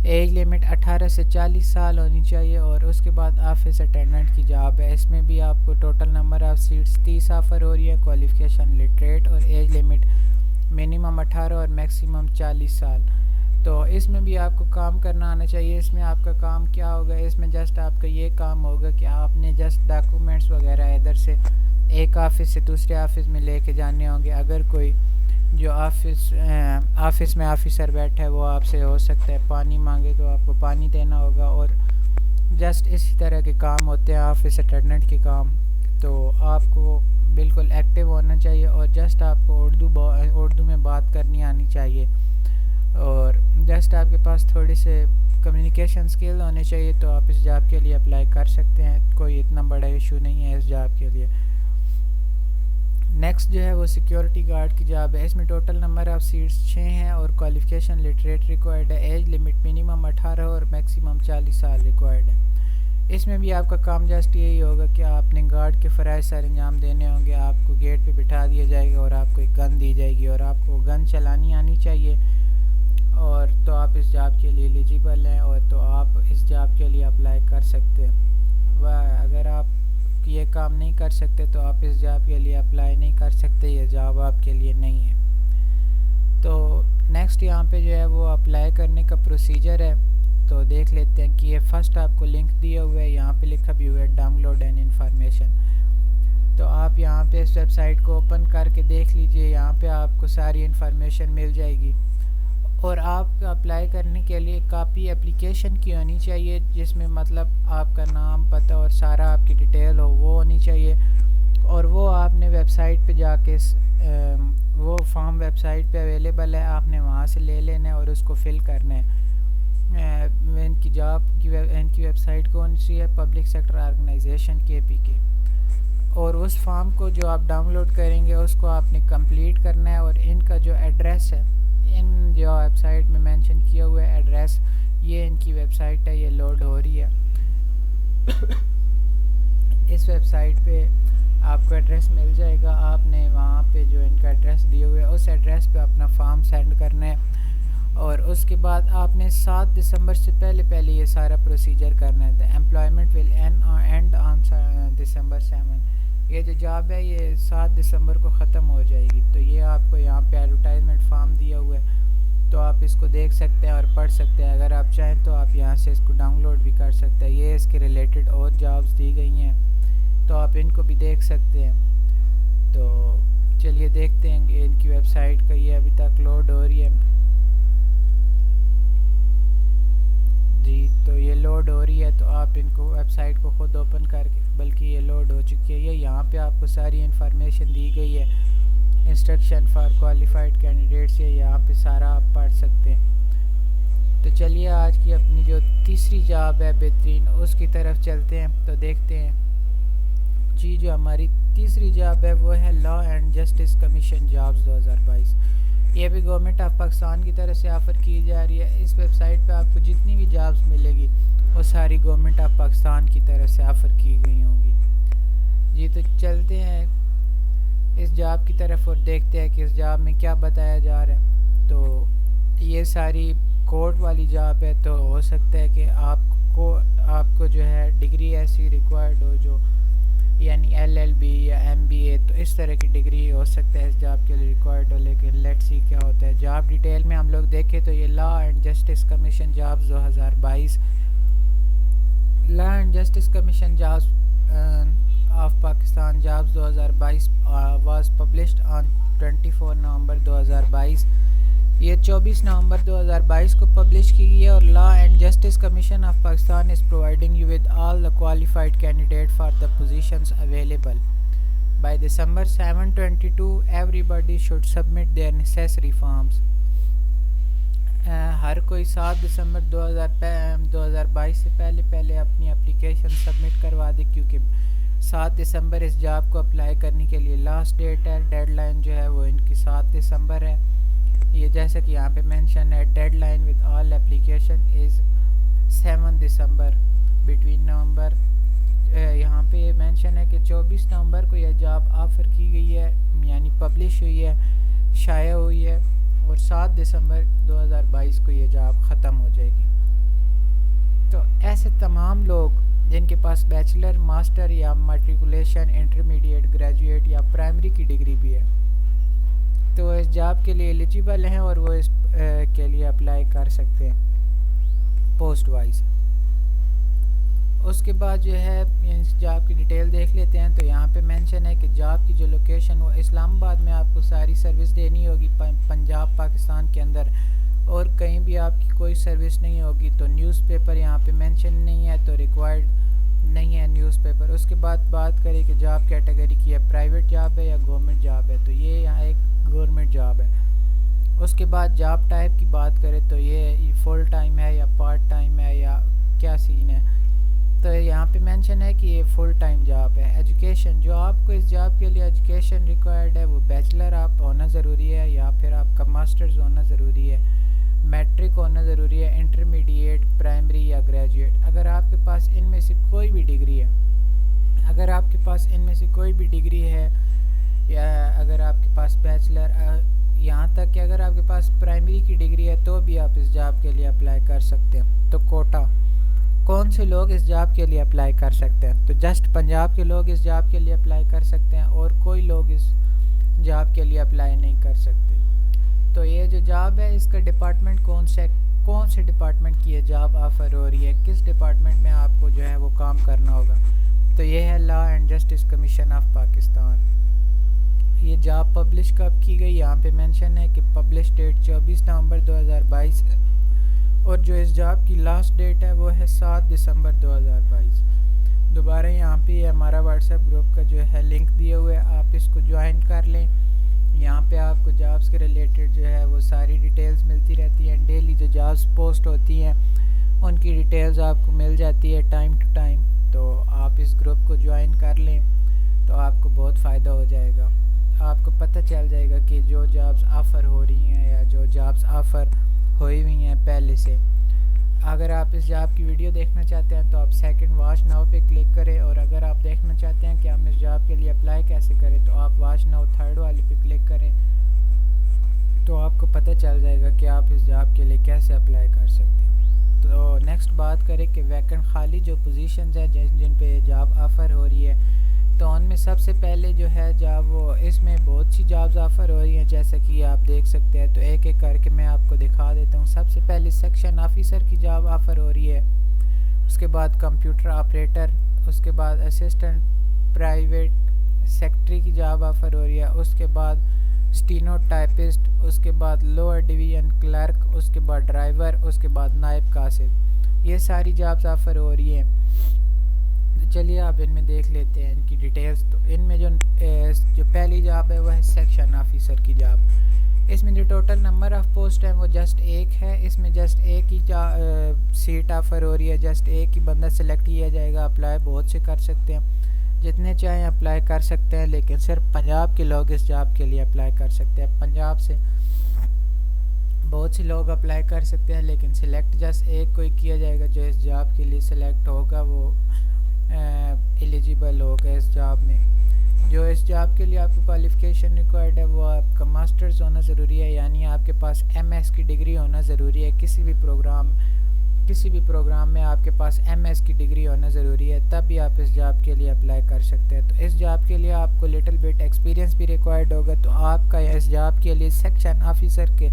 Speaker 1: ایج لمٹ 18 سے 40 سال ہونی چاہیے۔ اور اس کے بعد آفس اٹینڈنٹ کی جاب ہے۔ اس میں بھی آپ کو total number of seats 30 offer ہو رہی ہے، کوالیفیکیشن لٹریٹ اور ایج لمٹ منیمم 18 اور میکسیمم 40 سال۔ تو اس میں بھی آپ کو کام کرنا آنا چاہیے۔ اس میں آپ کا کام کیا ہوگا؟ اس میں جسٹ آپ کا یہ کام ہوگا کہ آپ نے جسٹ ڈاکومنٹس وغیرہ ادھر سے ایک آفس سے دوسرے آفس میں لے کے جانے ہوں گے۔ اگر کوئی جو آفس میں آفیسر بیٹھا ہے وہ آپ سے ہو سکتا ہے پانی مانگے تو آپ کو پانی دینا ہوگا، اور جسٹ اسی طرح کے کام ہوتے ہیں آفس اٹینڈنٹ کے کام۔ تو آپ کو بالکل ایکٹیو ہونا چاہیے اور جسٹ آپ کو اردو میں بات کرنی آنی چاہیے، اور جسٹ آپ کے پاس تھوڑے سے کمیونیکیشن سکل ہونے چاہیے، تو آپ اس جاب کے لیے اپلائی کر سکتے ہیں۔ کوئی اتنا بڑا ایشو نہیں ہے اس جاب کے لیے۔ نیکسٹ جو ہے وہ سیکیورٹی گارڈ کی جاب ہے۔ اس میں ٹوٹل نمبر آف سیٹس 6 ہیں اور کوالیفیکیشن لٹریٹ ریکوائرڈ ہے۔ ایج لمٹ منیمم 18 اور میکسیمم 40 سال ریکوائرڈ ہے۔ اس میں بھی آپ کا کام جسٹ یہی ہوگا کہ آپ نے گارڈ کے فرائض سر انجام دینے ہوں گے۔ آپ کو گیٹ پہ بٹھا دیا جائے گا اور آپ کو ایک گن دی جائے گی، اور آپ کو گن چلانی آنی چاہیے، اور تو آپ اس جاب کے لیے ایلیجیبل ہیں، اور تو آپ اس جاب کے لیے اپلائی کر سکتے ہیں۔ اگر آپ یہ کام نہیں کر سکتے تو آپ اس جاب کے لیے اپلائی نہیں کر سکتے، یہ جاب آپ کے لیے نہیں ہے۔ تو نیکسٹ یہاں پہ جو ہے وہ اپلائی کرنے کا پروسیجر ہے، تو دیکھ لیتے ہیں کہ یہ فرسٹ آپ کو لنک دیا ہوا ہے، یہاں پہ لکھا بھی ہوا ہے ڈاؤن لوڈ اینڈ انفارمیشن۔ تو آپ یہاں پہ اس ویب سائٹ کو اوپن کر کے دیکھ لیجئے، یہاں پہ آپ کو ساری انفارمیشن مل جائے گی، اور آپ اپلائی کرنے کے لیے کاپی اپلیکیشن کی ہونی چاہیے، جس میں مطلب آپ کا نام پتہ اور سارا آپ کی ڈیٹیل ہو وہ ہونی چاہیے، اور وہ آپ نے ویب سائٹ پہ جا کے وہ فارم ویب سائٹ پہ اویلیبل ہے، آپ نے وہاں سے لے لینا ہے اور اس کو فل کرنا ہے۔ ان کی جاب ان کی ویب سائٹ کون سی ہے؟ پبلک سیکٹر آرگنائزیشن KPK، اور اس فارم کو جو آپ ڈاؤن لوڈ کریں گے اس کو آپ نے کمپلیٹ کرنا ہے، اور ان کا جو ایڈریس ہے، ان جو ویب سائٹ میں مینشن کیا ہوا ہے ایڈریس یہ ان کی ویب سائٹ ہے، یہ لوڈ ہو رہی ہے۔ اس ویب سائٹ پہ آپ کو ایڈریس مل جائے گا، آپ نے وہاں پہ جو ان کا ایڈریس دیے ہوئے ہے اس ایڈریس پہ اپنا فارم سینڈ کرنا ہے، اور اس کے بعد آپ نے 7 دسمبر سے پہلے یہ سارا پروسیجر کرنا ہے۔ Employment will and on December 7۔ یہ جو جاب ہے یہ 7 دسمبر کو ختم ہو جائے گی۔ تو یہ آپ کو یہاں پہ ایڈورٹائزمنٹ فارم دیا ہوا ہے، تو آپ اس کو دیکھ سکتے ہیں اور پڑھ سکتے ہیں۔ اگر آپ چاہیں تو آپ یہاں سے اس کو ڈاؤن لوڈ بھی کر سکتے ہیں۔ یہ اس کے ریلیٹڈ اور جابز دی گئی ہیں، تو آپ ان کو بھی دیکھ سکتے ہیں۔ تو چلیے دیکھتے ہیں کہ ان کی ویب سائٹ کا یہ ابھی تک لوڈ ہو رہی ہے جی۔ تو یہ لوڈ ہو رہی ہے، تو آپ ان کو ویب سائٹ کو خود اوپن کر کے، بلکہ یہ لوڈ ہو چکی ہے، یہ یہاں پہ آپ کو ساری انفارمیشن دی گئی ہے، انسٹرکشن فار کوالیفائڈ کینڈیڈیٹس، یہ یہاں پہ سارا آپ پڑھ سکتے ہیں۔ تو چلیے آج کی اپنی جو تیسری جاب ہے بہترین، اس کی طرف چلتے ہیں، تو دیکھتے ہیں جی۔ جو ہماری تیسری جاب ہے وہ ہے لا اینڈ جسٹس کمیشن جابز 2022۔ یہ بھی گورنمنٹ آف پاکستان کی طرف سے آفر کی جا رہی ہے۔ اس ویب سائٹ پہ آپ کو جتنی بھی جابز ملے گی وہ ساری گورنمنٹ آف پاکستان کی طرف سے آفر کی گئی ہوں گی جی۔ تو چلتے ہیں اس جاب کی طرف اور دیکھتے ہیں کہ اس جاب میں کیا بتایا جا رہا ہے۔ تو یہ ساری کورٹ والی جاب ہے، تو ہو سکتا ہے کہ آپ کو جو ہے ڈگری ایسی ریکوائرڈ ہو جو یعنی LLB یا MBA، تو اس طرح کی ڈگری ہو سکتا ہے اس جاب کے لیے ریکوائرڈ ہو، لیکن لیٹس سی کیا ہوتا ہے۔ جاب ڈیٹیل میں ہم لوگ دیکھیں تو یہ لا and justice commission jobs 2022، law and justice commission jobs of Pakistan jobs 2022 was published on 24 نومبر 2022۔ یہ 24 نومبر 2022 کو پبلش کی گئی ہے، اور law and justice commission of Pakistan is providing you with all the qualified candidate for the positions available by December 7, 2022 everybody should submit their necessary forms. ہر کوئی 7 دسمبر 2022 سے پہلے اپنی اپلیکیشن سبمٹ کروا دے، کیونکہ 7 دسمبر اس جاب کو اپلائی کرنے کے لیے لاسٹ ڈیٹ ہے۔ ڈیڈ لائن جو ہے وہ ان کی 7 دسمبر ہے۔ یہ جیسا کہ یہاں پہ مینشن ہے، deadline with all application is 7 December between November. یہاں پہ یہ مینشن ہے کہ 24 نومبر کو یہ جاب آفر کی گئی ہے، یعنی پبلش ہوئی ہے، شائع ہوئی ہے، اور 7 دسمبر 2022 کو یہ جاب ختم ہو جائے گی۔ تو ایسے تمام لوگ جن کے پاس بیچلر، ماسٹر یا میٹریکولیشن، انٹرمیڈیٹ، گریجویٹ یا پرائمری کی ڈگری بھی ہے، تو وہ اس جاب کے لیے ایلیجیبل ہیں اور وہ اس کے لیے اپلائی کر سکتے ہیں پوسٹ وائز۔ اس کے بعد جو ہے اس جاب کی ڈیٹیل دیکھ لیتے ہیں۔ تو یہاں پہ مینشن ہے کہ جاب کی جو لوکیشن وہ اسلام آباد میں آپ کو ساری سروس دینی ہوگی پنجاب پاکستان کے اندر، اور کہیں بھی آپ کی کوئی سروس نہیں ہوگی۔ تو نیوز پیپر یہاں پہ مینشن نہیں ہے، تو ریکوائرڈ نہیں ہے نیوز پیپر۔ اس کے بعد بات کریں کہ جاب کیٹیگری کی ہے، پرائیویٹ جاب ہے یا گورنمنٹ جاب ہے، تو یہ یہاں ایک گورنمنٹ جاب ہے۔ اس کے بعد جاب ٹائپ کی بات کریں تو یہ فل ٹائم ہے یا پارٹ ٹائم ہے یا کیا سین ہے، تو یہاں پہ مینشن ہے کہ یہ فل ٹائم جاب ہے۔ ایجوکیشن، جو آپ کو اس جاب کے لیے ایجوکیشن ریکوائرڈ ہے وہ بیچلر آپ ہونا ضروری ہے، یا پھر آپ کا ماسٹرز ہونا ضروری ہے، میٹرک ہونا ضروری ہے، انٹرمیڈیٹ، پرائمری یا گریجویٹ۔ اگر آپ کے پاس ان میں سے کوئی بھی ڈگری ہے، یا اگر آپ کے پاس بیچلر، یہاں تک کہ اگر آپ کے پاس پرائمری کی ڈگری ہے تو بھی آپ اس جاب کے لیے اپلائی کر سکتے ہیں۔ تو کوٹا، کون سے لوگ اس جاب کے لیے اپلائی کر سکتے ہیں؟ تو جسٹ پنجاب کے لوگ اس جاب کے لیے اپلائی کر سکتے ہیں، اور کوئی لوگ اس جاب کے لیے اپلائی نہیں کر سکتے۔ تو یہ جو جاب ہے اس کا ڈپارٹمنٹ کون سے ڈپارٹمنٹ کی یہ جاب آفر ہو رہی ہے، کس ڈپارٹمنٹ میں آپ کو جو ہے وہ کام کرنا ہوگا، تو یہ ہے لا and justice commission of Pakistan. یہ جاب پبلش کب کی گئی؟ یہاں پہ مینشن ہے کہ پبلش ڈیٹ 24 نومبر 2022، اور جو اس جاب کی لاسٹ ڈیٹ ہے وہ ہے 7 دسمبر 2022۔ دوبارہ یہاں پہ ہمارا واٹس ایپ گروپ کا جو ہے لنک دیے ہوئے، آپ اس کو جوائن کر لیں۔ یہاں پہ آپ کو جابز کے ریلیٹڈ جو ہے وہ ساری ڈیٹیلز ملتی رہتی ہیں، ڈیلی جو جابز پوسٹ ہوتی ہیں ان کی ڈیٹیلز آپ کو مل جاتی ہے ٹائم ٹو ٹائم۔ تو آپ اس گروپ کو جوائن کر لیں تو آپ کو بہت فائدہ ہو جائے گا، آپ کو پتہ چل جائے گا کہ جو جابز آفر ہو رہی ہیں یا جو جابز آفر ہوئی ہوئی ہیں پہلے سے، اگر آپ اس جاب کی ویڈیو دیکھنا چاہتے ہیں تو آپ سیکنڈ واچ ناؤ پہ کلک کریں، اور اگر آپ دیکھنا چاہتے ہیں کہ ہم اس جاب کے لیے اپلائی کیسے کریں تو آپ واچ ناؤ تھرڈ والی پہ کلک کریں، تو آپ کو پتہ چل جائے گا کہ آپ اس جاب کے لیے کیسے اپلائی کر سکتے ہیں۔ تو نیکسٹ بات کریں کہ ویکنٹ خالی جو پوزیشنز ہیں جن پہ جاب آفر ہو رہی ہے، تو ان میں سب سے پہلے جو ہے جاب وہ اس میں بہت سی جابز آفر ہو رہی ہیں، جیسا کہ آپ دیکھ سکتے ہیں۔ تو ایک ایک کر کے میں آپ کو دکھا دیتا ہوں۔ سب سے پہلے سیکشن آفیسر کی جاب آفر ہو رہی ہے، اس کے بعد کمپیوٹر آپریٹر، اس کے بعد اسسٹنٹ پرائیویٹ سیکٹری کی جاب آفر ہو رہی ہے، اس کے بعد اسٹینو ٹائپسٹ، اس کے بعد لوور ڈویژن کلرک، اس کے بعد ڈرائیور، اس کے بعد نائب قاصد، یہ ساری جابز آفر ہو رہی ہیں۔ چلیے آپ ان میں دیکھ لیتے ہیں ان کی ڈیٹیلز۔ تو ان میں جو پہلی جاب ہے وہ ہے سیکشن آفیسر کی جاب۔ اس میں جو ٹوٹل نمبر آف پوسٹ ہیں وہ جسٹ ایک ہے، اس میں جسٹ ایک ہی سیٹ آفر ہو رہی ہے، جسٹ ایک ہی بندہ سلیکٹ کیا جائے گا۔ اپلائی بہت سے کر سکتے ہیں، جتنے چاہیں اپلائی کر سکتے ہیں، لیکن صرف پنجاب کے لوگ اس جاب کے لیے اپلائی کر سکتے ہیں۔ پنجاب سے بہت سے لوگ اپلائی کر سکتے ہیں، لیکن سلیکٹ جسٹ ایک کوئی کیا جائے گا۔ جو اس جاب کے لیے سلیکٹ ہوگا وہ ایلیجیبل ہوگا اس جاب میں۔ جو اس جاب کے لیے آپ کو کوالیفیکیشن ریکوائرڈ ہے وہ آپ کا ماسٹرز ہونا ضروری ہے، یعنی آپ کے پاس ایم ایس کی ڈگری ہونا ضروری ہے۔ کسی بھی پروگرام میں آپ کے پاس ایم ایس کی ڈگری ہونا ضروری ہے، تب بھی آپ اس جاب کے لیے اپلائی کر سکتے ہیں۔ تو اس جاب کے لیے آپ کو لٹل بٹ ایکسپیرینس بھی ریکوائرڈ ہوگا۔ تو آپ کا اس جاب کے لیے سیکشن آفیسر کے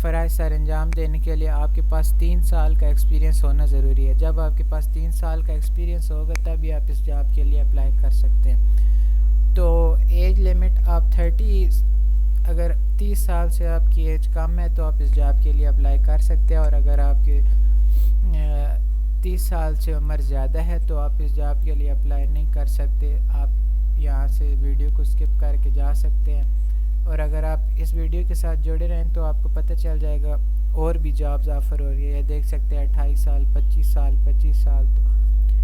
Speaker 1: فرائض سر انجام دینے کے لیے آپ کے پاس 3 سال کا ایکسپیرینس ہونا ضروری ہے۔ جب آپ کے پاس 3 سال کا ایکسپیرینس ہوگا تبھی آپ اس جاب کے لیے اپلائی کر سکتے ہیں۔ تو ایج لیمٹ آپ 30 سال سے آپ کی ایج کم ہے تو آپ اس جاب کے لیے اپلائی کر سکتے ہیں، اور اگر آپ کے 30 سال سے عمر زیادہ ہے تو آپ اس جاب کے لیے اپلائی نہیں کر سکتے۔ آپ یہاں سے ویڈیو کو سکپ کر کے جا سکتے ہیں، اور اگر آپ اس ویڈیو کے ساتھ جڑے رہیں تو آپ کو پتہ چل جائے گا اور بھی جابز آفر ہو رہی ہے۔ یہ دیکھ سکتے ہیں 28 سال 25 سال، تو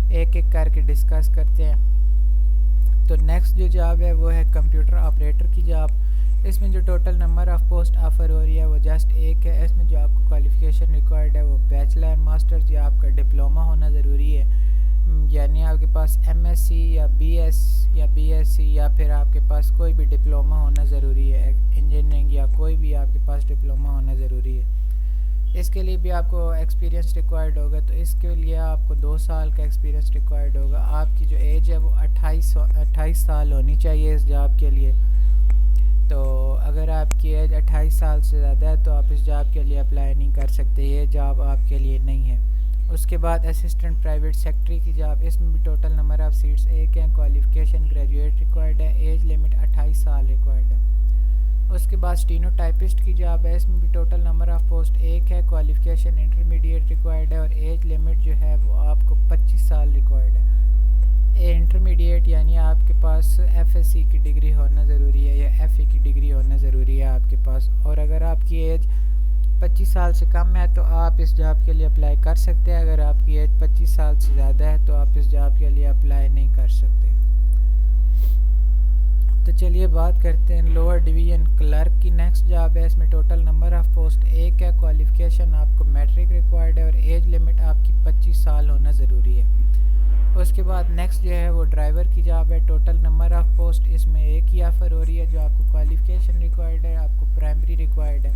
Speaker 1: ایک ایک کر کے ڈسکس کرتے ہیں۔ تو نیکسٹ جو جاب ہے وہ ہے کمپیوٹر آپریٹر کی جاب۔ اس میں جو total number of post offer ہو رہی ہے وہ جسٹ ایک ہے۔ اس میں جو آپ کو کوالیفیکیشن ریکوائرڈ ہے وہ بیچلر ماسٹرز یا آپ کا ڈپلومہ ہونا ضروری ہے، یعنی آپ کے پاس ایم ایس سی یا بی ایس سی یا پھر آپ کے پاس کوئی بھی ڈپلومہ ہونا ضروری ہے، انجینئرنگ یا کوئی بھی آپ کے پاس ڈپلومہ ہونا ضروری ہے۔ اس کے لیے بھی آپ کو ایکسپیرینس ریکوائرڈ ہوگا، تو اس کے لیے آپ کو 2 سال کا ایکسپیرینس ریکوائرڈ ہوگا۔ آپ کی جو ایج ہے وہ 28 سال ہونی چاہیے اس جاب کے لیے۔ تو اگر آپ کی ایج 28 سال سے زیادہ ہے تو آپ اس جاب کے لیے اپلائی نہیں کر سکتے، یہ جاب آپ کے لیے نہیں ہے۔ اس کے بعد اسسٹنٹ پرائیویٹ سیکٹری کی جاب۔ اس میں بھی ٹوٹل نمبر آف سیٹس ایک ہیں، کوالیفیکیشن گریجویٹ ریکوائرڈ ہے، ایج لمٹ 28 سال ریکوائرڈ ہے۔ اس کے بعد اسٹینو ٹائپسٹ کی جاب ہے۔ اس میں بھی ٹوٹل نمبر آف پوسٹ ایک ہے، کوالیفیکیشن انٹرمیڈیٹ ریکوائرڈ ہے، اور ایج لمٹ جو ہے وہ آپ کو 25 سال ریکوائرڈ ہے۔ انٹرمیڈیٹ یعنی آپ کے پاس ایف ایس سی کی ڈگری ہونا ضروری ہے یا ایف اے کی ڈگری ہونا ضروری ہے آپ کے پاس، اور اگر آپ کی ایج 25 سال سے کم ہے تو آپ اس جاب کے لیے اپلائی کر سکتے ہیں۔ اگر آپ کی ایج 25 سال سے زیادہ ہے تو آپ اس جاب کے لیے اپلائی نہیں کر سکتے۔ تو چلیے بات کرتے ہیں لوور ڈویژن کلرک کی۔ نیکسٹ جاب ہے، اس میں ٹوٹل نمبر آف پوسٹ ایک ہے، کوالیفیکیشن آپ کو میٹرک ریکوائرڈ ہے، اور ایج لمٹ آپ کی 25 سال ہونا ضروری ہے۔ اس کے بعد نیکسٹ جو ہے وہ ڈرائیور کی جاب ہے۔ ٹوٹل نمبر آف پوسٹ اس میں ایک ہی آفر ہو رہی ہے۔ جو آپ کو کوالیفیکیشن ریکوائرڈ ہے آپ کو پرائمری ریکوائرڈ ہے۔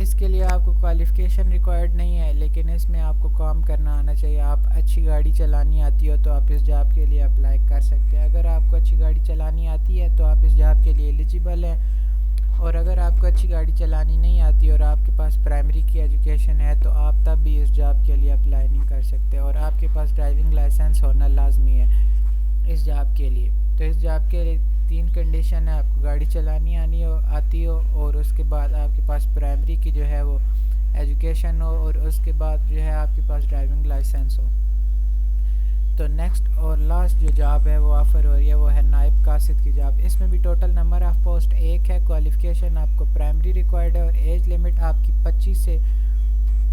Speaker 1: اس کے لیے آپ کو کوالیفیکیشن ریکوائرڈ نہیں ہے، لیکن اس میں آپ کو کام کرنا آنا چاہیے۔ آپ اچھی گاڑی چلانی آتی ہو تو آپ اس جاب کے لیے اپلائی کر سکتے ہیں۔ اگر آپ کو اچھی گاڑی چلانی آتی ہے تو آپ اس جاب کے لیے ایلیجیبل ہیں، اور اگر آپ کو اچھی گاڑی چلانی نہیں آتی اور آپ کے پاس پرائمری کی ایجوکیشن ہے تو آپ تب بھی اس جاب کے لیے اپلائی نہیں کر سکتے، اور آپ کے پاس ڈرائیونگ لائسنس ہونا لازمی ہے اس جاب کے لیے۔ تو اس جاب کے لیے 3 کنڈیشن ہے، آپ کو گاڑی چلانی آتی ہو، اور اس کے بعد آپ کے پاس پرائمری کی جو ہے وہ ایجوکیشن ہو، اور اس کے بعد جو ہے آپ کے پاس ڈرائیونگ لائسنس ہو۔ تو نیکسٹ اور لاسٹ جو جاب ہے وہ آفر ہو رہی ہے وہ ہے نائب قاصد کی جاب۔ اس میں بھی ٹوٹل نمبر آف پوسٹ ایک ہے، کوالیفیکیشن آپ کو پرائمری ریکوائرڈ ہے، اور ایج لمٹ آپ کی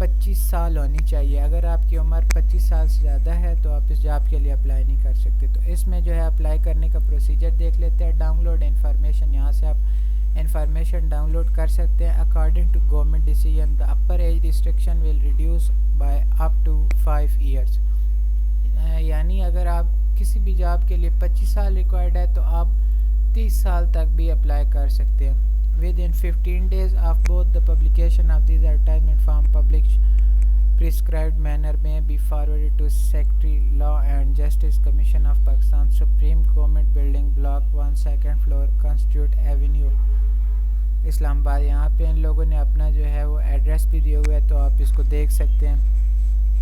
Speaker 1: 25 سال ہونی چاہیے۔ اگر آپ کی عمر 25 سال سے زیادہ ہے تو آپ اس جاب کے لیے اپلائی نہیں کر سکتے۔ تو اس میں جو ہے اپلائی کرنے کا پروسیجر دیکھ لیتے ہیں۔ ڈاؤن لوڈ انفارمیشن، یہاں سے آپ انفارمیشن ڈاؤن لوڈ کر سکتے ہیں۔ According to government decision the upper age restriction will reduce by up to 5 years. یعنی اگر آپ کسی بھی جاب کے لیے 25 سال ریکوائرڈ ہے تو آپ 30 سال تک بھی اپلائی کر سکتے ہیں. Within 15 days of both the publication of these advertisement form published prescribed manner may be forwarded to Secretary Law and Justice Commission of Pakistan, Supreme Government Building, Block 1, 2nd floor, Constitute Avenue, اسلام آباد. یہاں پہ ان لوگوں نے اپنا جو ہے وہ address بھی دیا ہوا ہے تو آپ اس کو دیکھ سکتے ہیں.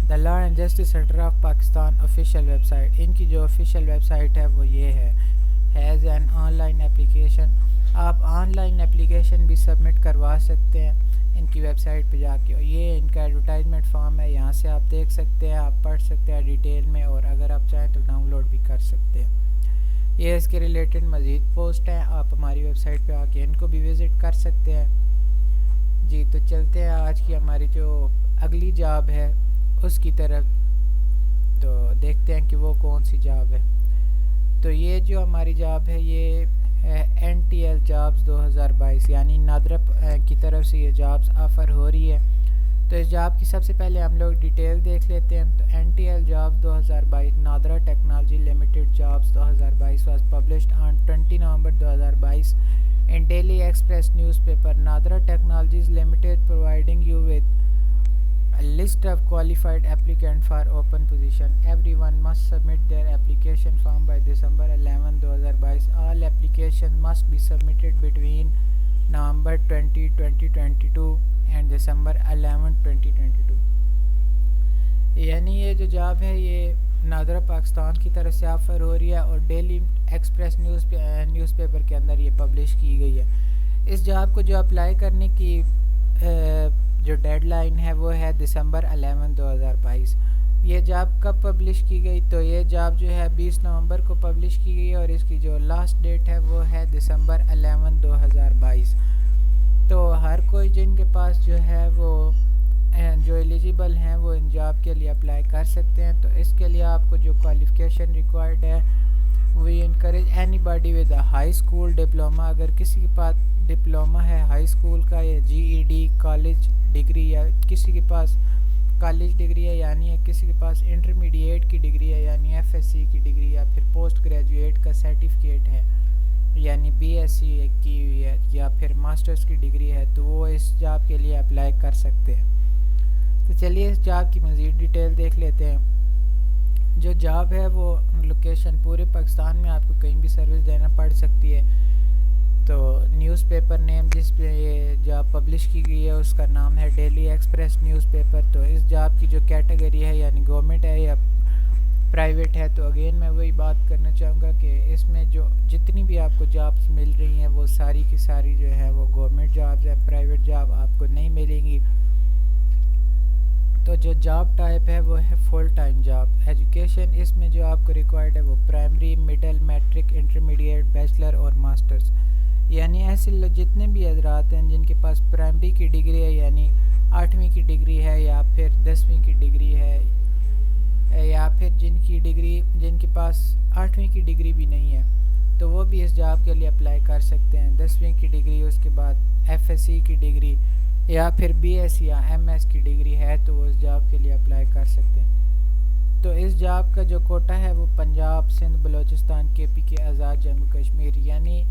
Speaker 1: The law and justice centre of Pakistan official website. ان کی جو آفیشیل ویب سائٹ ہے وہ یہ ہے. Has an online application. آپ آن لائن اپلیکیشن بھی سبمٹ کروا سکتے ہیں ان کی ویب سائٹ پہ جا کے. اور یہ ان کا ایڈورٹائزمنٹ فارم ہے, یہاں سے آپ دیکھ سکتے ہیں, آپ پڑھ سکتے ہیں ڈیٹیل میں, اور اگر آپ چاہیں تو ڈاؤن لوڈ بھی کر سکتے ہیں. یہ اس کے ریلیٹڈ مزید پوسٹ ہیں, آپ ہماری ویب سائٹ پہ آ کے ان کو بھی وزٹ کر سکتے ہیں. جی تو چلتے ہیں آج کی ہماری جو اگلی جاب ہے اس کی طرف, تو دیکھتے ہیں کہ وہ کون سی جاب ہے. تو یہ جو ہماری جاب ہے یہ NTL جابز 2022, یعنی نادرا کی طرف سے یہ جابز آفر ہو رہی ہے. تو اس جاب کی سب سے پہلے ہم لوگ ڈیٹیل دیکھ لیتے ہیں. تو NTL jobs 2022 NADRA technology limited jobs 2022 was published on 20 November 2022 in Daily Express newspaper. Nadra Technologies Limited providing you with a list of qualified applicants for open position. Everyone must submit their application form by December 11, 2022. All applications must be submitted between November 20, 2022 and December 11, 2022. یعنی یہ جو job ہے یہ نادرا پاکستان کی طرف سے offer ہو رہی ہے اور ڈیلی ایکسپریس نیوز پیپر کے اندر یہ پبلش کی گئی ہے. اس جاب کو جو اپلائی کرنے کی جو ڈیڈ لائن ہے وہ ہے December 11, 2022. یہ جاب کب پبلش کی گئی؟ تو یہ جاب جو ہے 20 نومبر کو پبلش کی گئی اور اس کی جو لاسٹ ڈیٹ ہے وہ ہے December 11, 2022. تو ہر کوئی جن کے پاس جو ہے وہ جو ایلیجیبل ہیں وہ ان جاب کے لیے اپلائی کر سکتے ہیں. تو اس کے لیے آپ کو جو کوالیفیکیشن ریکوائرڈ ہے we encourage anybody with a high school diploma. اگر کسی کے پاس ڈپلوما ہے ہائی اسکول کا یا GED کالج ڈگری, یا کسی کے پاس کالج ڈگری ہے یعنی کسی کے پاس انٹرمیڈیٹ کی ڈگری ہے یعنی FSc کی ڈگری, یا پھر پوسٹ گریجویٹ کا سرٹیفکیٹ ہے یعنی BSc کی ہوئی ہے, یا پھر ماسٹرز کی ڈگری ہے, تو وہ اس جاب کے لیے اپلائی کر سکتے ہیں. تو چلیے اس جاب کی مزید ڈیٹیل دیکھ لیتے ہیں. جو جاب ہے وہ لوکیشن پورے پاکستان میں آپ کو کہیں بھی سروس دینا پڑ سکتی ہے. تو نیوز پیپر نیم جس پہ یہ جاب پبلش کی گئی ہے اس کا نام ہے ڈیلی ایکسپریس نیوز پیپر. تو اس جاب کی جو کیٹیگری ہے یعنی گورنمنٹ ہے یا پرائیویٹ ہے, تو اگین میں وہی بات کرنا چاہوں گا کہ اس میں جو جتنی بھی آپ کو جابس مل رہی ہیں وہ ساری کی ساری جو ہے وہ گورنمنٹ جابز ہیں, پرائیویٹ جاب آپ کو نہیں ملیں گی. تو جو جاب ٹائپ ہے وہ ہے فل ٹائم جاب. ایجوکیشن اس میں جو آپ کو ریکوائرڈ ہے وہ primary, middle, matric, intermediate, bachelor اور ماسٹرز. یعنی ایسے جتنے بھی حضرات ہیں جن کے پاس پرائمری کی ڈگری ہے یعنی 8ویں کی ڈگری ہے یا پھر 10ویں کی ڈگری ہے, یا پھر جن کے پاس 8ویں کی ڈگری بھی نہیں ہے تو وہ بھی اس جاب کے لیے اپلائی کر سکتے ہیں. 10ویں کی ڈگری, اس کے بعد FSc کی ڈگری یا پھر BS یا MS کی ڈگری ہے تو وہ اس جاب کے لیے اپلائی کر سکتے ہیں. تو اس جاب کا جو کوٹا ہے وہ پنجاب, سندھ, بلوچستان, KP کے آزاد جموں کشمیر, یعنی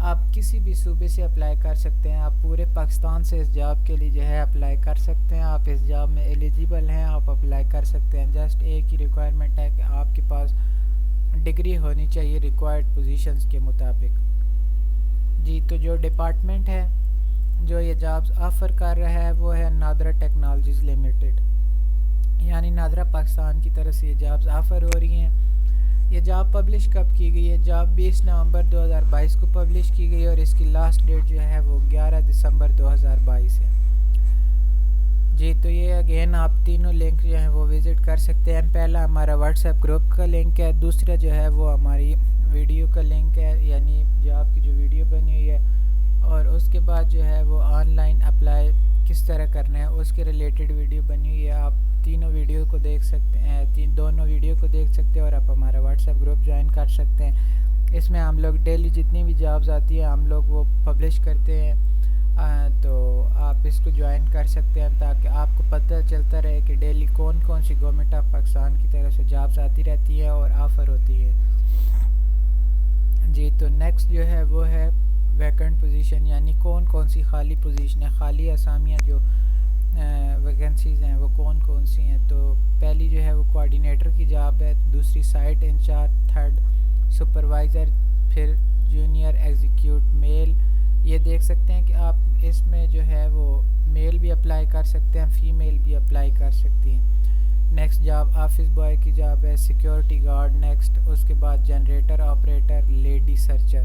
Speaker 1: آپ کسی بھی صوبے سے اپلائی کر سکتے ہیں. آپ پورے پاکستان سے اس جاب کے لیے جو ہے اپلائی کر سکتے ہیں. آپ اس جاب میں ایلیجیبل ہیں, آپ اپلائی کر سکتے ہیں. جسٹ ایک ہی ریکوائرمنٹ ہے کہ آپ کے پاس ڈگری ہونی چاہیے ریکوائرڈ پوزیشنز کے مطابق. جی تو جو ڈپارٹمنٹ ہے جو یہ جابز آفر کر رہا ہے وہ ہے نادرا ٹیکنالوجیز لمیٹڈ, یعنی نادرا پاکستان کی طرف سے یہ جابز آفر ہو رہی ہیں. یہ جاب پبلش کب کی گئی ہے؟ جاب 20 نومبر 2022 کو پبلش کی گئی اور اس کی لاسٹ ڈیٹ جو ہے وہ 11 دسمبر 2022 ہے. جی تو یہ اگین آپ تینوں لنک جو ہیں وہ وزٹ کر سکتے ہیں. پہلا ہمارا واٹس ایپ گروپ کا لنک ہے, دوسرا جو ہے وہ ہماری ویڈیو کا لنک ہے یعنی جاب کی جو ویڈیو بنی ہوئی ہے, اور اس کے بعد جو ہے وہ آن لائن اپلائی کس طرح کرنا ہے اس کے ریلیٹڈ ویڈیو بنی ہوئی ہے. آپ تینوں ویڈیو کو دیکھ سکتے ہیں, دونوں ویڈیو کو دیکھ سکتے ہیں اور آپ ہمارا واٹس ایپ گروپ جوائن کر سکتے ہیں. اس میں ہم لوگ ڈیلی جتنی بھی جابز آتی ہیں ہم لوگ وہ پبلش کرتے ہیں تو آپ اس کو جوائن کر سکتے ہیں تاکہ آپ کو پتہ چلتا رہے کہ ڈیلی کون کون سی گورنمنٹ آف پاکستان کی طرف سے جابس آتی رہتی ہے اور آفر ہوتی ہے. جی تو نیکسٹ جو ہے وہ ہے ویکنٹ پوزیشن، یعنی کون کون سی خالی پوزیشنیں، خالی اسامیاں جو ویکنسیز ہیں وہ کون کون سی ہیں. تو پہلی جو ہے وہ کوآرڈینیٹر کی جاب ہے، دوسری سائٹ انچارج، تھرڈ سپروائزر، پھر جونیئر ایگزیکیوٹ میل. یہ دیکھ سکتے ہیں کہ آپ اس میں جو ہے وہ میل بھی اپلائی کر سکتے ہیں، فیمیل بھی اپلائی کر سکتی ہیں. نیکسٹ جاب آفس بوائے کی جاب ہے، سیکیورٹی گارڈ. نیکسٹ اس کے بعد generator operator, lady searcher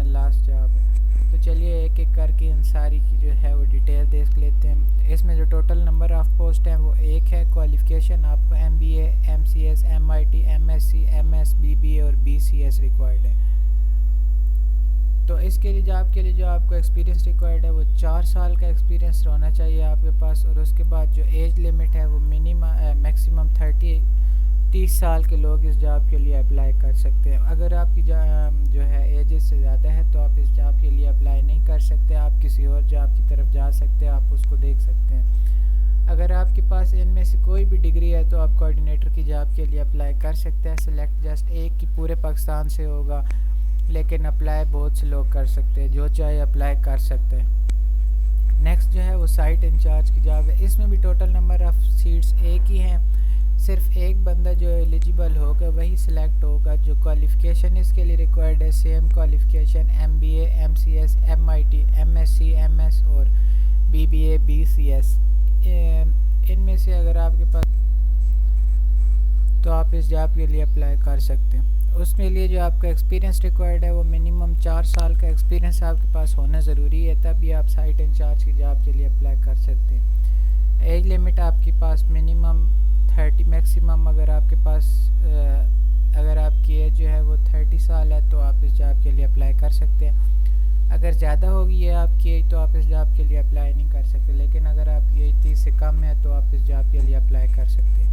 Speaker 1: last job ہے. تو چلیے ایک ایک کر کے ان ساری کی جو ہے وہ ڈیٹیل دیکھ لیتے ہیں. اس میں جو ٹوٹل نمبر آف پوسٹ ہیں وہ ایک ہے. کوالیفیکیشن آپ کو M B A, M C S, M I T, M S C, M S, B B A اور بی سی ایس ریکوائرڈ ہے. تو اس کے لیے جاب کے لیے جو آپ کو ایکسپیرینس ریکوائرڈ ہے وہ 4 سال کا ایکسپیرینس ہونا چاہیے آپ کے پاس. اور اس کے بعد جو ایج لمٹ ہے وہ میکسیمم 30 سال کے لوگ اس جاب کے لیے اپلائی کر سکتے ہیں. اگر آپ کی جو ہے ایج اس سے زیادہ ہے تو آپ اس جاب کے لیے اپلائی نہیں کر سکتے، آپ کسی اور جاب کی طرف جا سکتے ہیں، آپ اس کو دیکھ سکتے ہیں. اگر آپ کے پاس ان میں سے کوئی بھی ڈگری ہے تو آپ کوآرڈینیٹر کی جاب کے لیے اپلائی کر سکتے ہیں. سلیکٹ جسٹ ایک کی پورے پاکستان سے ہوگا، لیکن اپلائی بہت سے لوگ کر سکتے ہیں، جو چاہے اپلائی کر سکتے ہیں. نیکسٹ جو ہے وہ سائٹ انچارج کی جاب ہے. اس میں بھی ٹوٹل نمبر آف سیٹس ایک ہی ہیں، صرف ایک بندہ جو ایلیجیبل ہوگا وہی سلیکٹ ہوگا. جو کوالیفیکیشن اس کے لیے ریکوائرڈ ہے same qualification M B A, M C S, M I T, M S C, M S اور B B A, B C S. ان میں سے اگر آپ کے پاس تو آپ اس جاب کے لیے اپلائی کر سکتے ہیں. اس کے لیے جو آپ کا ایکسپیرینس ریکوائرڈ ہے وہ منیمم 4 سال کا ایکسپیرینس آپ کے پاس ہونا ضروری ہے، تب آپ سائٹ انچارج کی جاب کے لیے اپلائی کر سکتے ہیں. ایج لمٹ آپ کے پاس منیمم 30، میکسیمم اگر آپ کے پاس اگر آپ کی ایج جو ہے وہ 30 سال ہے تو آپ اس جاب کے لیے اپلائی کر سکتے ہیں. اگر زیادہ ہوگی ہے آپ کی ایج تو آپ اس جاب کے لیے اپلائی نہیں کر سکتے، لیکن اگر آپ کی ایج 30 سے کم ہے تو آپ اس جاب کے لیے اپلائی کر سکتے ہیں.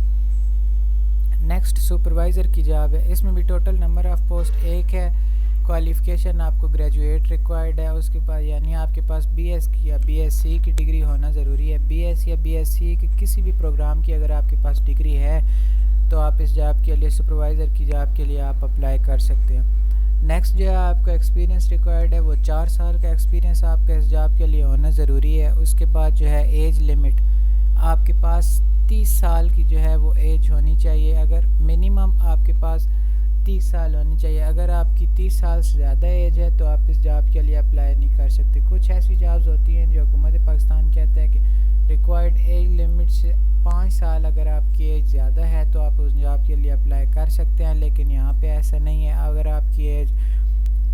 Speaker 1: نیکسٹ سپروائزر کی جاب ہے. اس میں بھی ٹوٹل نمبر آف پوسٹ ایک ہے. کوالیفیکیشن آپ کو گریجویٹ ریکوائرڈ ہے، اس کے پاس یعنی آپ کے پاس بی ایس کی یا بی ایس سی کی ڈگری ہونا ضروری ہے. بی ایس یا بی ایس سی کی کسی بھی پروگرام کی اگر آپ کے پاس ڈگری ہے تو آپ اس جاب کے لیے سپروائزر کی جاب کے لیے آپ اپلائی کر سکتے ہیں. نیکسٹ جو ہے آپ کا ایکسپیرینس ریکوائرڈ ہے وہ 4 سال کا ایکسپیرینس آپ کا اس جاب کے لیے ہونا ضروری ہے. اس کے بعد جو ہے ایج لمٹ آپ کے پاس 30 سال کی جو ہے وہ ایج ہونی چاہیے. اگر منیمم آپ کے پاس 30 سال ہونی چاہیے. اگر آپ کی 30 سال سے زیادہ ایج ہے تو آپ اس جاب کے لیے اپلائی نہیں کر سکتے. کچھ ایسی جابز ہوتی ہیں جو حکومت پاکستان کہتا ہے کہ ریکوائرڈ ایج لمٹ سے 5 سال اگر آپ کی ایج زیادہ ہے تو آپ اس جاب کے لیے اپلائی کر سکتے ہیں، لیکن یہاں پہ ایسا نہیں ہے. اگر آپ کی ایج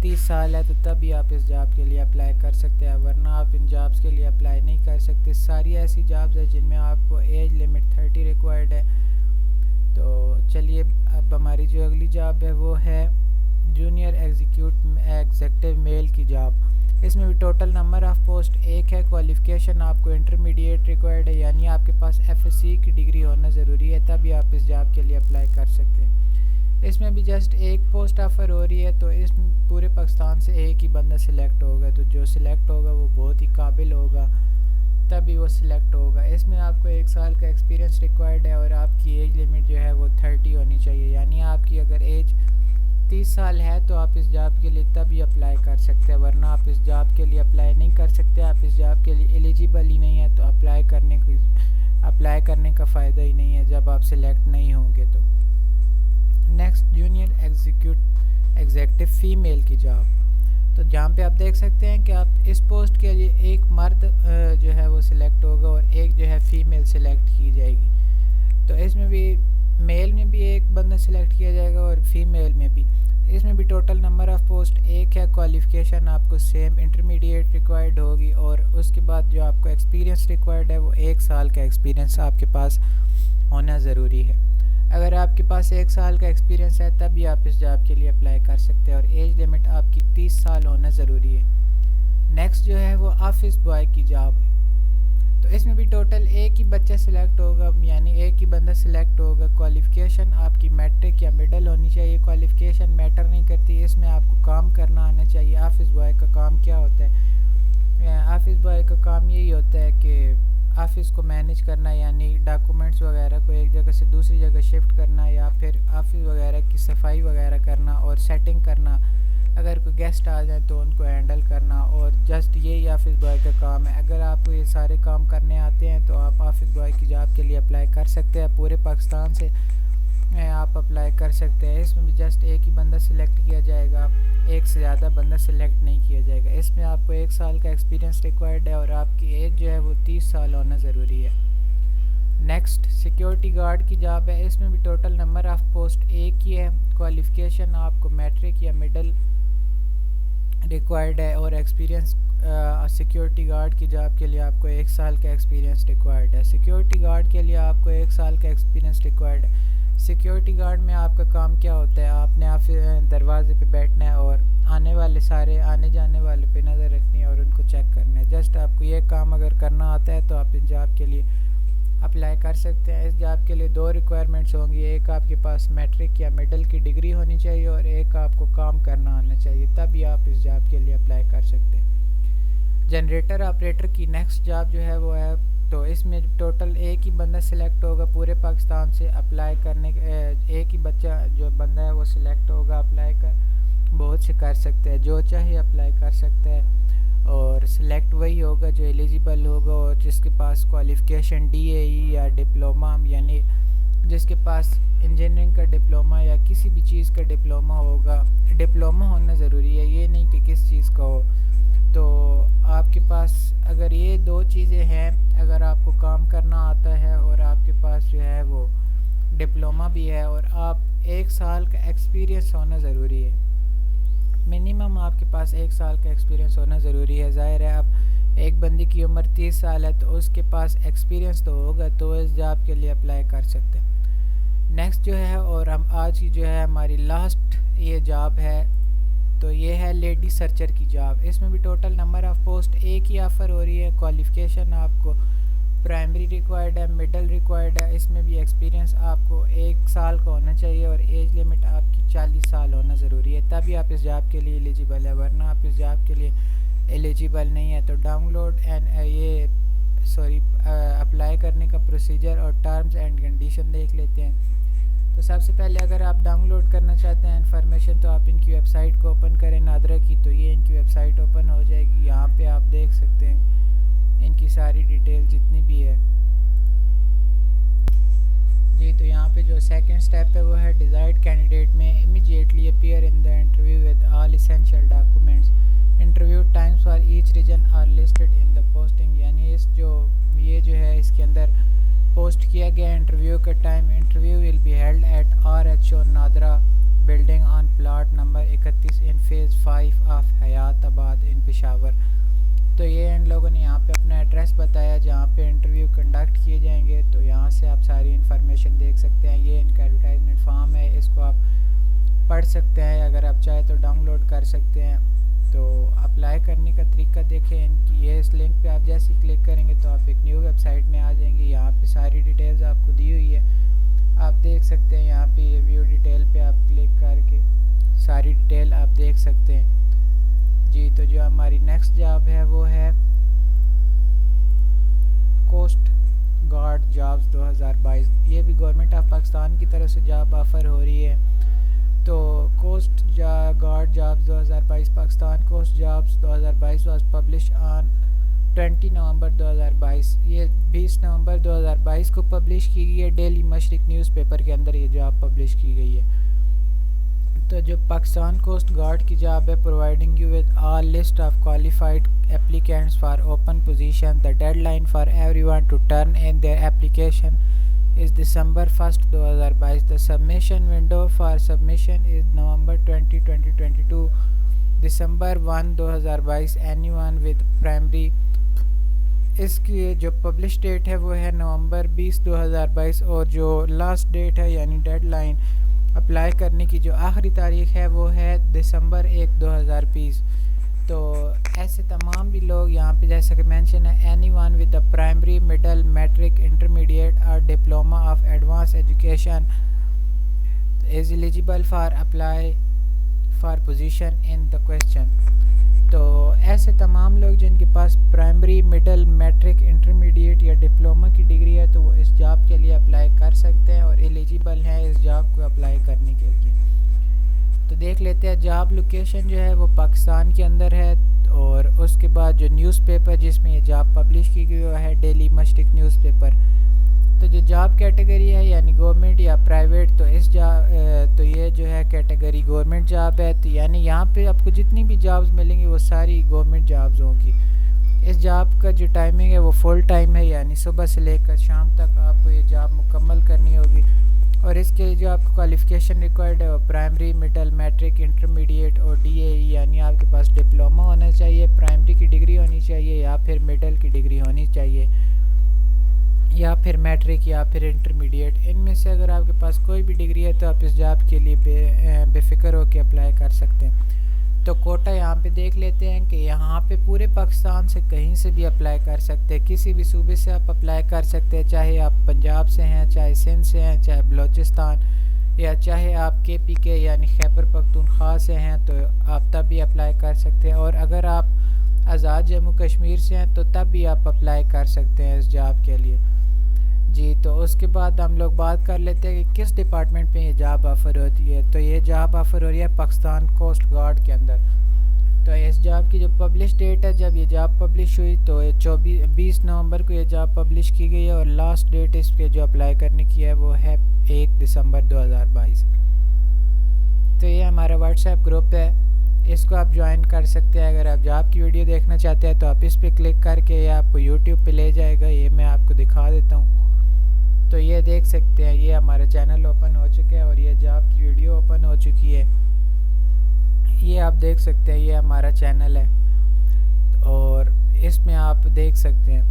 Speaker 1: 30 سال ہے تو تبھی آپ اس جاب کے لیے اپلائی کر سکتے ہیں، ورنہ آپ ان جابز کے لیے اپلائی نہیں کر سکتے. ساری ایسی جابز ہیں جن میں آپ کو ایج لمٹ 30 ریکوائرڈ ہے. تو چلیے اب ہماری جو اگلی جاب ہے وہ ہے جونیئر ایگزیکٹو میل کی جاب. اس میں بھی ٹوٹل نمبر آف پوسٹ ایک ہے. کوالیفیکیشن آپ کو انٹرمیڈیٹ ریکوائرڈ ہے، یعنی آپ کے پاس ایف ایس سی کی ڈگری ہونا ضروری ہے، تبھی آپ اس جاب کے لیے اپلائی کر سکتے ہیں. اس میں بھی جسٹ ایک پوسٹ آفر ہو رہی ہے، تو اس پورے پاکستان سے ایک ہی بندہ سلیکٹ ہوگا. تو جو سلیکٹ ہوگا وہ بہت ہی قابل ہوگا، تبھی وہ سلیکٹ ہوگا. اس میں آپ کو 1 سال کا ایکسپیرینس ریکوائرڈ ہے اور آپ کی ایج لمٹ جو ہے وہ 30 ہونی چاہیے. یعنی آپ کی اگر ایج 30 سال ہے تو آپ اس جاب کے لیے تبھی اپلائی کر سکتے ہیں، ورنہ آپ اس جاب کے لیے اپلائی نہیں کر سکتے. آپ اس جاب کے لیے ایلیجیبل ہی نہیں ہے تو اپلائی کرنے کا فائدہ ہی نہیں ہے جب آپ سلیکٹ نہیں ہوں گے. تو نیکسٹ جونیئر ایگزیکٹو فیمیل کی جاب. تو جہاں پہ آپ دیکھ سکتے ہیں کہ آپ اس پوسٹ کے لیے ایک مرد جو ہے وہ سلیکٹ ہوگا اور ایک جو ہے فیمیل سلیکٹ کی جائے گی. تو اس میں بھی میل میں بھی ایک بندہ سلیکٹ کیا جائے گا اور فیمیل میں بھی. اس میں بھی ٹوٹل نمبر آف پوسٹ ایک ہے. کوالیفیکیشن آپ کو سیم انٹرمیڈیٹ ریکوائرڈ ہوگی اور اس کے بعد جو آپ کو ایکسپیرینس ریکوائرڈ ہے وہ 1 سال کا ایکسپیرینس آپ کے پاس ہونا ضروری ہے. اگر آپ کے پاس 1 سال کا ایکسپیرینس ہے تبھی آپ اس جاب کے لیے اپلائی کر سکتے ہیں اور ایج لمٹ آپ کی 30 سال ہونا ضروری ہے. نیکسٹ جو ہے وہ آفس بوائے کی جاب ہے. تو اس میں بھی ٹوٹل ایک ہی بچہ سلیکٹ ہوگا، یعنی ایک ہی بندہ سلیکٹ ہوگا. کوالیفیکیشن آپ کی میٹرک یا مڈل ہونی چاہیے. کوالیفیکیشن میٹر نہیں کرتی، اس میں آپ کو کام کرنا آنا چاہیے. آفس بوائے کا کام کیا ہوتا ہے؟ آفس بوائے کا کام یہی ہوتا ہے کہ آفس کو مینیج کرنا، یعنی ڈاکومنٹس وغیرہ کو ایک جگہ سے دوسری جگہ شفٹ کرنا، یا پھر آفس وغیرہ کی صفائی وغیرہ کرنا اور سیٹنگ کرنا، اگر کوئی گیسٹ آ جائیں تو ان کو ہینڈل کرنا، اور جسٹ یہی آفس بوائے کا کام ہے۔ اگر آپ کو یہ سارے کام کرنے آتے ہیں تو آپ آفس بوائے کی جاب کے لیے اپلائی کر سکتے ہیں، پورے پاکستان سے آپ اپلائی کر سکتے ہیں۔ اس میں بھی جسٹ ایک ہی بندہ سلیکٹ کیا جائے گا، ایک سے زیادہ بندہ سلیکٹ نہیں کیا جائے گا۔ اس میں آپ کو 1 سال کا ایکسپیرینس ریکوائرڈ ہے، اور آپ کی ایج جو ہے وہ 30 سال ہونا ضروری ہے۔ نیکسٹ سیکیورٹی گارڈ کی جاب ہے۔ اس میں بھی ٹوٹل نمبر آف پوسٹ ایک ہی ہے۔ کوالیفیکیشن آپ کو میٹرک یا مڈل ریکوائرڈ ہے، اور ایکسپیرینس سیکیورٹی گارڈ کی جاب کے لیے آپ کو 1 سال کا ایکسپیرینس ریکوائرڈ ہے۔ سیکیورٹی گارڈ کے لیے آپ کو 1 سال کا ایکسپیرینس ریکوائرڈ ہے۔ سیکیورٹی گارڈ میں آپ کا کام کیا ہوتا ہے؟ آپ نے دروازے پہ بیٹھنا ہے اور آنے جانے والے پہ نظر رکھنی ہے اور ان کو چیک کرنا ہے۔ جسٹ آپ کو یہ کام اگر کرنا آتا ہے تو آپ اس جاب کے لیے اپلائی کر سکتے ہیں۔ اس جاب کے لیے 2 ریکوائرمنٹس ہوں گی، ایک آپ کے پاس میٹرک یا مڈل کی ڈگری ہونی چاہیے، اور ایک آپ کو کام کرنا آنا چاہیے، تبھی آپ اس جاب کے لیے اپلائی کر سکتے ہیں۔ جنریٹر آپریٹر کی نیکسٹ جاب جو ہے وہ ہے، تو اس میں ٹوٹل ایک ہی بندہ سلیکٹ ہوگا پورے پاکستان سے اپلائی کرنے، ایک ہی بچہ جو بندہ ہے وہ سلیکٹ ہوگا، اپلائی بہت سے کر سکتے ہیں، جو چاہے اپلائی کر سکتے ہیں، اور سلیکٹ وہی ہوگا جو ایلیجیبل ہوگا اور جس کے پاس کوالیفیکیشن DAE یا ڈپلومہ، یعنی جس کے پاس انجینئرنگ کا ڈپلومہ یا کسی بھی چیز کا ڈپلومہ ہوگا۔ ڈپلومہ ہونا ضروری ہے، یہ نہیں کہ کس چیز کا ہو۔ تو آپ کے پاس اگر یہ 2 چیزیں ہیں، اگر آپ کو کام کرنا آتا ہے اور آپ کے پاس جو ہے وہ ڈپلومہ بھی ہے، اور آپ 1 سال کا ایکسپیرینس ہونا ضروری ہے، منیمم آپ کے پاس 1 سال کا ایکسپیرینس ہونا ضروری ہے۔ ظاہر ہے اب ایک بندے کی عمر 30 سال ہے تو اس کے پاس ایکسپیرینس تو ہوگا، تو اس جاب کے لیے اپلائی کر سکتے ہیں۔ نیکسٹ جو ہے، اور ہم آج کی جو ہے ہماری لاسٹ یہ جاب ہے، تو یہ ہے لیڈی سرچر کی جاب۔ اس میں بھی ٹوٹل نمبر آف پوسٹ ایک ہی آفر ہو رہی ہے۔ کوالیفیکیشن آپ کو پرائمری ریکوائرڈ ہے، مڈل ریکوائرڈ ہے۔ اس میں بھی ایکسپیرینس آپ کو 1 سال کا ہونا چاہیے، اور ایج لمٹ آپ کی 40 سال ہونا ضروری ہے، تبھی آپ اس جاب کے لیے ایلیجیبل ہے، ورنہ آپ اس جاب کے لیے ایلیجیبل نہیں ہے۔ تو ڈاؤن لوڈ اپلائی کرنے کا پروسیجر اور ٹرمز اینڈ کنڈیشن دیکھ لیتے ہیں۔ تو سب سے پہلے اگر آپ ڈاؤن لوڈ کرنا چاہتے ہیں انفارمیشن، تو آپ ان کی ویب سائٹ کو اوپن کریں نادرا کی، تو یہ ان کی ویب سائٹ اوپن ہو جائے گی۔ یہاں پہ آپ دیکھ سکتے ہیں ان کی ساری ڈیٹیل جتنی بھی ہے جی۔ تو یہاں پہ جو سیکنڈ سٹیپ ہے وہ ہے ڈیزائرڈ کینڈیڈیٹ میں immediately appear in the interview with all essential documents. Interview Times for each region are listed in the posting, یعنی یہ جو ہے اس کے اندر پوسٹ کیا گیا انٹرویو کا time. Interview will be held at RHO NADRA building on plot number 31 in phase 5 of Hayatabad ان پشاور۔ تو یہ ان لوگوں نے یہاں پہ اپنا ایڈریس بتایا جہاں پہ انٹرویو کنڈکٹ کیے جائیں گے، تو یہاں سے آپ ساری انفارمیشن دیکھ سکتے ہیں۔ یہ ان کا ایڈورٹائزمنٹ فارم ہے، اس کو آپ پڑھ سکتے ہیں، اگر آپ چاہیں تو ڈاؤن لوڈ کر سکتے ہیں۔ تو اپلائی کرنے کا طریقہ دیکھیں ان کی، یہ اس لنک پہ آپ جیسے کلک کریں گے تو آپ ایک نیو ویب سائٹ میں آ جائیں گے۔ یہاں پہ ساری ڈیٹیلز آپ کو دی ہوئی ہے، آپ دیکھ سکتے ہیں۔ یہاں پہ یہ ویو ڈیٹیل پہ آپ کلک کر کے ساری ڈیٹیل آپ دیکھ سکتے ہیں جی۔ تو جو ہماری نیکسٹ جاب ہے وہ ہے کوسٹ گارڈ جابز 2022۔ یہ بھی گورنمنٹ آف پاکستان کی طرف سے جاب آفر ہو رہی ہے۔ تو coast guard jobs 2022 Pakistan coast jobs 2022 was publish on 20 November 2022۔ یہ 20 نومبر 2022 کو پبلش کی گئی ہے، ڈیلی مشرق نیوز پیپر کے اندر یہ جاب پبلش کی گئی ہے۔ تو جو پاکستان کوسٹ گارڈ کی جاب ہے، providing you with all list of qualified applicants for open position. The deadline for everyone to turn in their application is December 1st, 2022. The submission window for submission is November 20, 2022. December 1, 2022. Anyone with primary، اس کی جو publish date ہے وہ ہے نومبر 20، 2022، اور جو last date ہے یعنی dead line apply کرنے کی جو آخری تاریخ ہے وہ ہے دسمبر 1، 2020۔ تو ایسے تمام بھی لوگ یہاں پہ جیسا کہ مینشن ہے، anyone with the primary, middle, matric, intermediate اور diploma of advance education is eligible for apply for position in the question. تو ایسے سے تمام لوگ جن کے پاس پرائمری مڈل میٹرک انٹرمیڈیٹ یا ڈپلومہ کی ڈگری ہے تو وہ اس جاب کے لیے اپلائی کر سکتے ہیں اور ایلیجیبل ہیں اس جاب کو اپلائی کرنے کے لیے. تو دیکھ لیتے ہیں جاب لوکیشن جو ہے وہ پاکستان کے اندر ہے. اور اس کے بعد جو نیوز پیپر جس میں یہ جاب پبلش کی گئی وہ ہے ڈیلی مشرق نیوز پیپر. تو جو جاب کیٹیگری ہے یعنی گورنمنٹ یا پرائیویٹ تو تو یہ جو ہے کیٹیگری گورنمنٹ جاب ہے. تو یعنی یہاں پہ آپ کو جتنی بھی جابز ملیں گی وہ ساری گورنمنٹ جابز ہوں گی. اس جاب کا جو ٹائمنگ ہے وہ فل ٹائم ہے یعنی صبح سے لے کر شام تک آپ کو یہ جاب مکمل کرنی ہوگی. اور اس کے لیے جو آپ کو کوالیفیکیشن ریکوائرڈ ہے وہ پرائمری مڈل میٹرک انٹرمیڈیٹ اور ڈی اے یعنی آپ کے پاس ڈپلومہ ہونا چاہیے, پرائمری کی ڈگری ہونی چاہیے یا پھر مڈل کی ڈگری ہونی چاہیے یا پھر میٹرک یا پھر انٹرمیڈیٹ. ان میں سے اگر آپ کے پاس کوئی بھی ڈگری ہے تو آپ اس جاب کے لیے بے فکر ہو کے اپلائی کر سکتے ہیں. تو کوٹا یہاں پہ دیکھ لیتے ہیں کہ یہاں پہ پورے پاکستان سے کہیں سے بھی اپلائی کر سکتے ہیں, کسی بھی صوبے سے آپ اپلائی کر سکتے ہیں, چاہے آپ پنجاب سے ہیں, چاہے سندھ سے ہیں, چاہے بلوچستان یا چاہے آپ کے پی کے یعنی خیبر پختونخوا سے ہیں تو آپ تب بھی اپلائی کر سکتے ہیں. اور اگر آپ آزاد جموں کشمیر سے ہیں تو تب بھی آپ اپلائی کر سکتے ہیں اس جاب کے لیے. جی تو اس کے بعد ہم لوگ بات کر لیتے ہیں کہ کس ڈپارٹمنٹ میں یہ جاب آفر ہوتی ہے. تو یہ جاب آفر ہو رہی ہے پاکستان کوسٹ گارڈ کے اندر. تو اس جاب کی جو پبلش ڈیٹ ہے جب یہ جاب پبلش ہوئی تو 20 نومبر کو یہ جاب پبلش کی گئی ہے اور لاسٹ ڈیٹ اس کے جو اپلائی کرنے کی ہے وہ ہے 1 دسمبر 2022. تو یہ ہمارا واٹس ایپ گروپ ہے, اس کو آپ جوائن کر سکتے ہیں. اگر آپ جاب کی ویڈیو دیکھنا چاہتے ہیں تو آپ اس پہ کلک کر کے یہ آپ کو یوٹیوب پہ لے جائے گا. یہ میں آپ کو دکھا دیتا ہوں. تو یہ دیکھ سکتے ہیں یہ ہمارا چینل اوپن ہو چکا ہے اور یہ جاب کی ویڈیو اوپن ہو چکی ہے. یہ آپ دیکھ سکتے ہیں یہ ہمارا چینل ہے اور اس میں آپ دیکھ سکتے ہیں.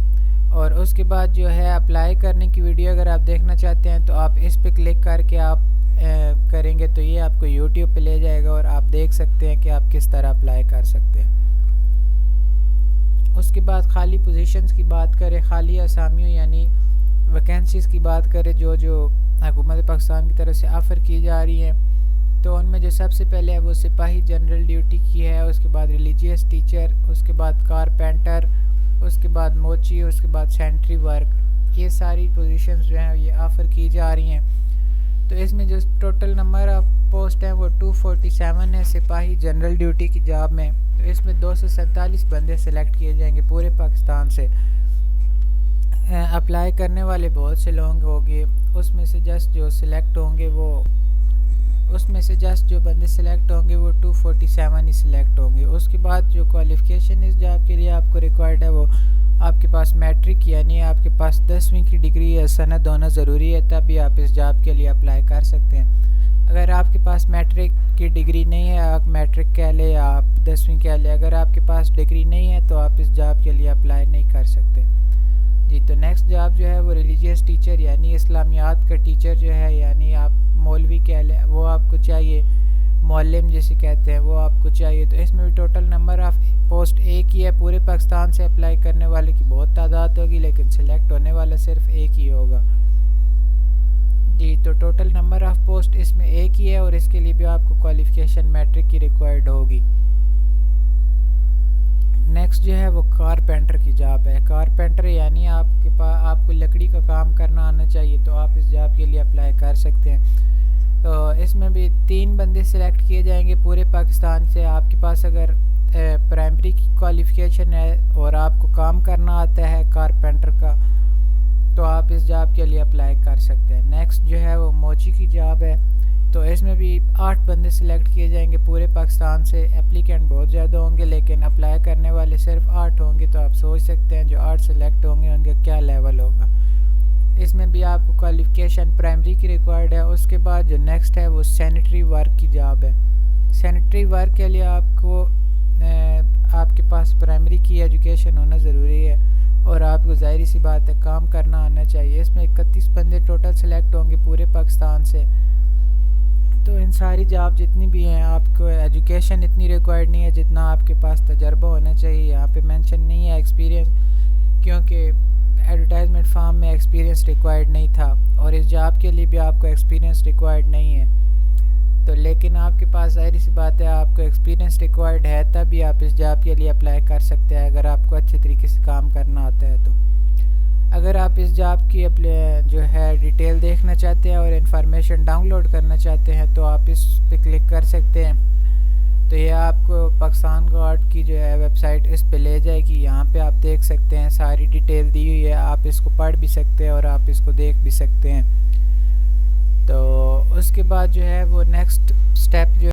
Speaker 1: اور اس کے بعد جو ہے اپلائی کرنے کی ویڈیو اگر آپ دیکھنا چاہتے ہیں تو آپ اس پہ کلک کر کے آپ کریں گے تو یہ آپ کو یوٹیوب پہ لے جائے گا اور آپ دیکھ سکتے ہیں کہ آپ کس طرح اپلائی کر سکتے ہیں. اس کے بعد خالی پوزیشنز کی بات کریں, خالی اسامیوں یعنی ویکینسیز کی بات کریں جو حکومت پاکستان کی طرف سے آفر کی جا رہی ہیں تو ان میں جو سب سے پہلے ہے وہ سپاہی جنرل ڈیوٹی کی ہے, اس کے بعد ریلیجیس ٹیچر, اس کے بعد کارپینٹر, اس کے بعد موچی, اس کے بعد سینٹری ورک. یہ ساری پوزیشنز جو ہیں یہ آفر کی جا رہی ہیں. تو اس میں جو ٹوٹل نمبر آف پوسٹ ہیں وہ 247 ہے سپاہی جنرل ڈیوٹی کی جاب میں. تو اس میں 247 بندے سلیکٹ کیے جائیں گے پورے پاکستان سے. اپلائی کرنے والے بہت سے لوگ ہوں گے, اس میں سے جسٹ جو سلیکٹ ہوں گے وہ جو بندے سلیکٹ ہوں گے وہ 247 ہی سلیکٹ ہوں گے. اس کے بعد جو کوالیفیکیشن اس جاب کے لیے آپ کو ریکوائرڈ ہے وہ آپ کے پاس میٹرک یعنی آپ کے پاس 10ویں کی ڈگری یا سند ہونا ضروری ہے, تب بھی آپ اس جاب کے لیے اپلائی کر سکتے ہیں. اگر آپ کے پاس میٹرک کی ڈگری نہیں ہے, آپ میٹرک کہہ لیں یا آپ 10ویں کہہ لیں, اگر آپ کے پاس ڈگری نہیں ہے تو آپ اس جاب کے لیے اپلائی نہیں کر سکتے. جی تو نیکسٹ جاب جو ہے وہ ریلیجیس ٹیچر یعنی اسلامیات کا ٹیچر جو ہے یعنی آپ مولوی کہہ لیں, وہ آپ کو چاہیے, معلم جسے کہتے ہیں وہ آپ کو چاہیے. تو اس میں بھی ٹوٹل نمبر آف پوسٹ ایک ہی ہے. پورے پاکستان سے اپلائی کرنے والے کی بہت تعداد ہوگی لیکن سلیکٹ ہونے والا صرف ایک ہی ہوگا. جی تو ٹوٹل نمبر آف پوسٹ اس میں ایک ہی ہے اور اس کے لیے بھی آپ کو کوالیفیکیشن میٹرک کی ریکوائرڈ ہوگی. نیکسٹ جو ہے وہ کارپینٹر کی جاب ہے. کارپینٹر یعنی آپ کو لکڑی کا کام کرنا آنا چاہیے تو آپ اس جاب کے لیے اپلائی کر سکتے ہیں. تو اس میں بھی 3 بندے سلیکٹ کیے جائیں گے پورے پاکستان سے. آپ کے پاس اگر پرائمری کی کوالیفیکیشن ہے اور آپ کو کام کرنا آتا ہے کارپینٹر کا تو آپ اس جاب کے لیے اپلائی کر سکتے ہیں. نیکسٹ جو ہے وہ موچی کی جاب ہے. تو اس میں بھی 8 بندے سلیکٹ کیے جائیں گے پورے پاکستان سے. اپلیکینٹ بہت زیادہ ہوں گے لیکن اپلائی کرنے والے صرف 8 ہوں گے. تو آپ سوچ سکتے ہیں جو 8 سلیکٹ ہوں گے ان کا کیا لیول ہوگا. اس میں بھی آپ کو کوالیفیکیشن پرائمری کی ریکوائرڈ ہے. اس کے بعد جو نیکسٹ ہے وہ سینیٹری ورک کی جاب ہے. سینیٹری ورک کے لیے آپ کے پاس پرائمری کی ایجوکیشن ہونا ضروری ہے اور آپ کو ظاہری سی بات ہے کام کرنا آنا چاہیے. اس میں 31 بندے ٹوٹل سلیکٹ ہوں گے پورے پاکستان سے. تو ان ساری جاب جتنی بھی ہیں آپ کو ایجوکیشن اتنی ریکوائرڈ نہیں ہے جتنا آپ کے پاس تجربہ ہونا چاہیے. یہاں پہ مینشن نہیں ہے ایکسپیرینس کیونکہ ایڈورٹائزمنٹ فارم میں ایکسپیرینس ریکوائرڈ نہیں تھا اور اس جاب کے لیے بھی آپ کو ایکسپیرینس ریکوائرڈ نہیں ہے. تو لیکن آپ کے پاس ظاہر سی بات ہے آپ کو ایکسپیرینس ریکوائرڈ ہے تبھی آپ اس جاب کے لیے اپلائی کر سکتے ہیں اگر آپ کو اچھے طریقے سے کام کرنا آتا ہے تو اگر آپ اس جاب کی جو ہے ڈیٹیل دیکھنا چاہتے ہیں اور انفارمیشن ڈاؤن لوڈ کرنا چاہتے ہیں تو آپ اس پہ کلک کر سکتے ہیں. تو یہ آپ کو پاکستان گارڈ کی جو ہے ویب سائٹ اس پہ لے جائے گی. یہاں پہ آپ دیکھ سکتے ہیں ساری ڈیٹیل دی ہوئی ہے, آپ اس کو پڑھ بھی سکتے ہیں اور آپ اس کو دیکھ بھی سکتے ہیں. تو اس کے بعد جو ہے وہ نیکسٹ سٹیپ جو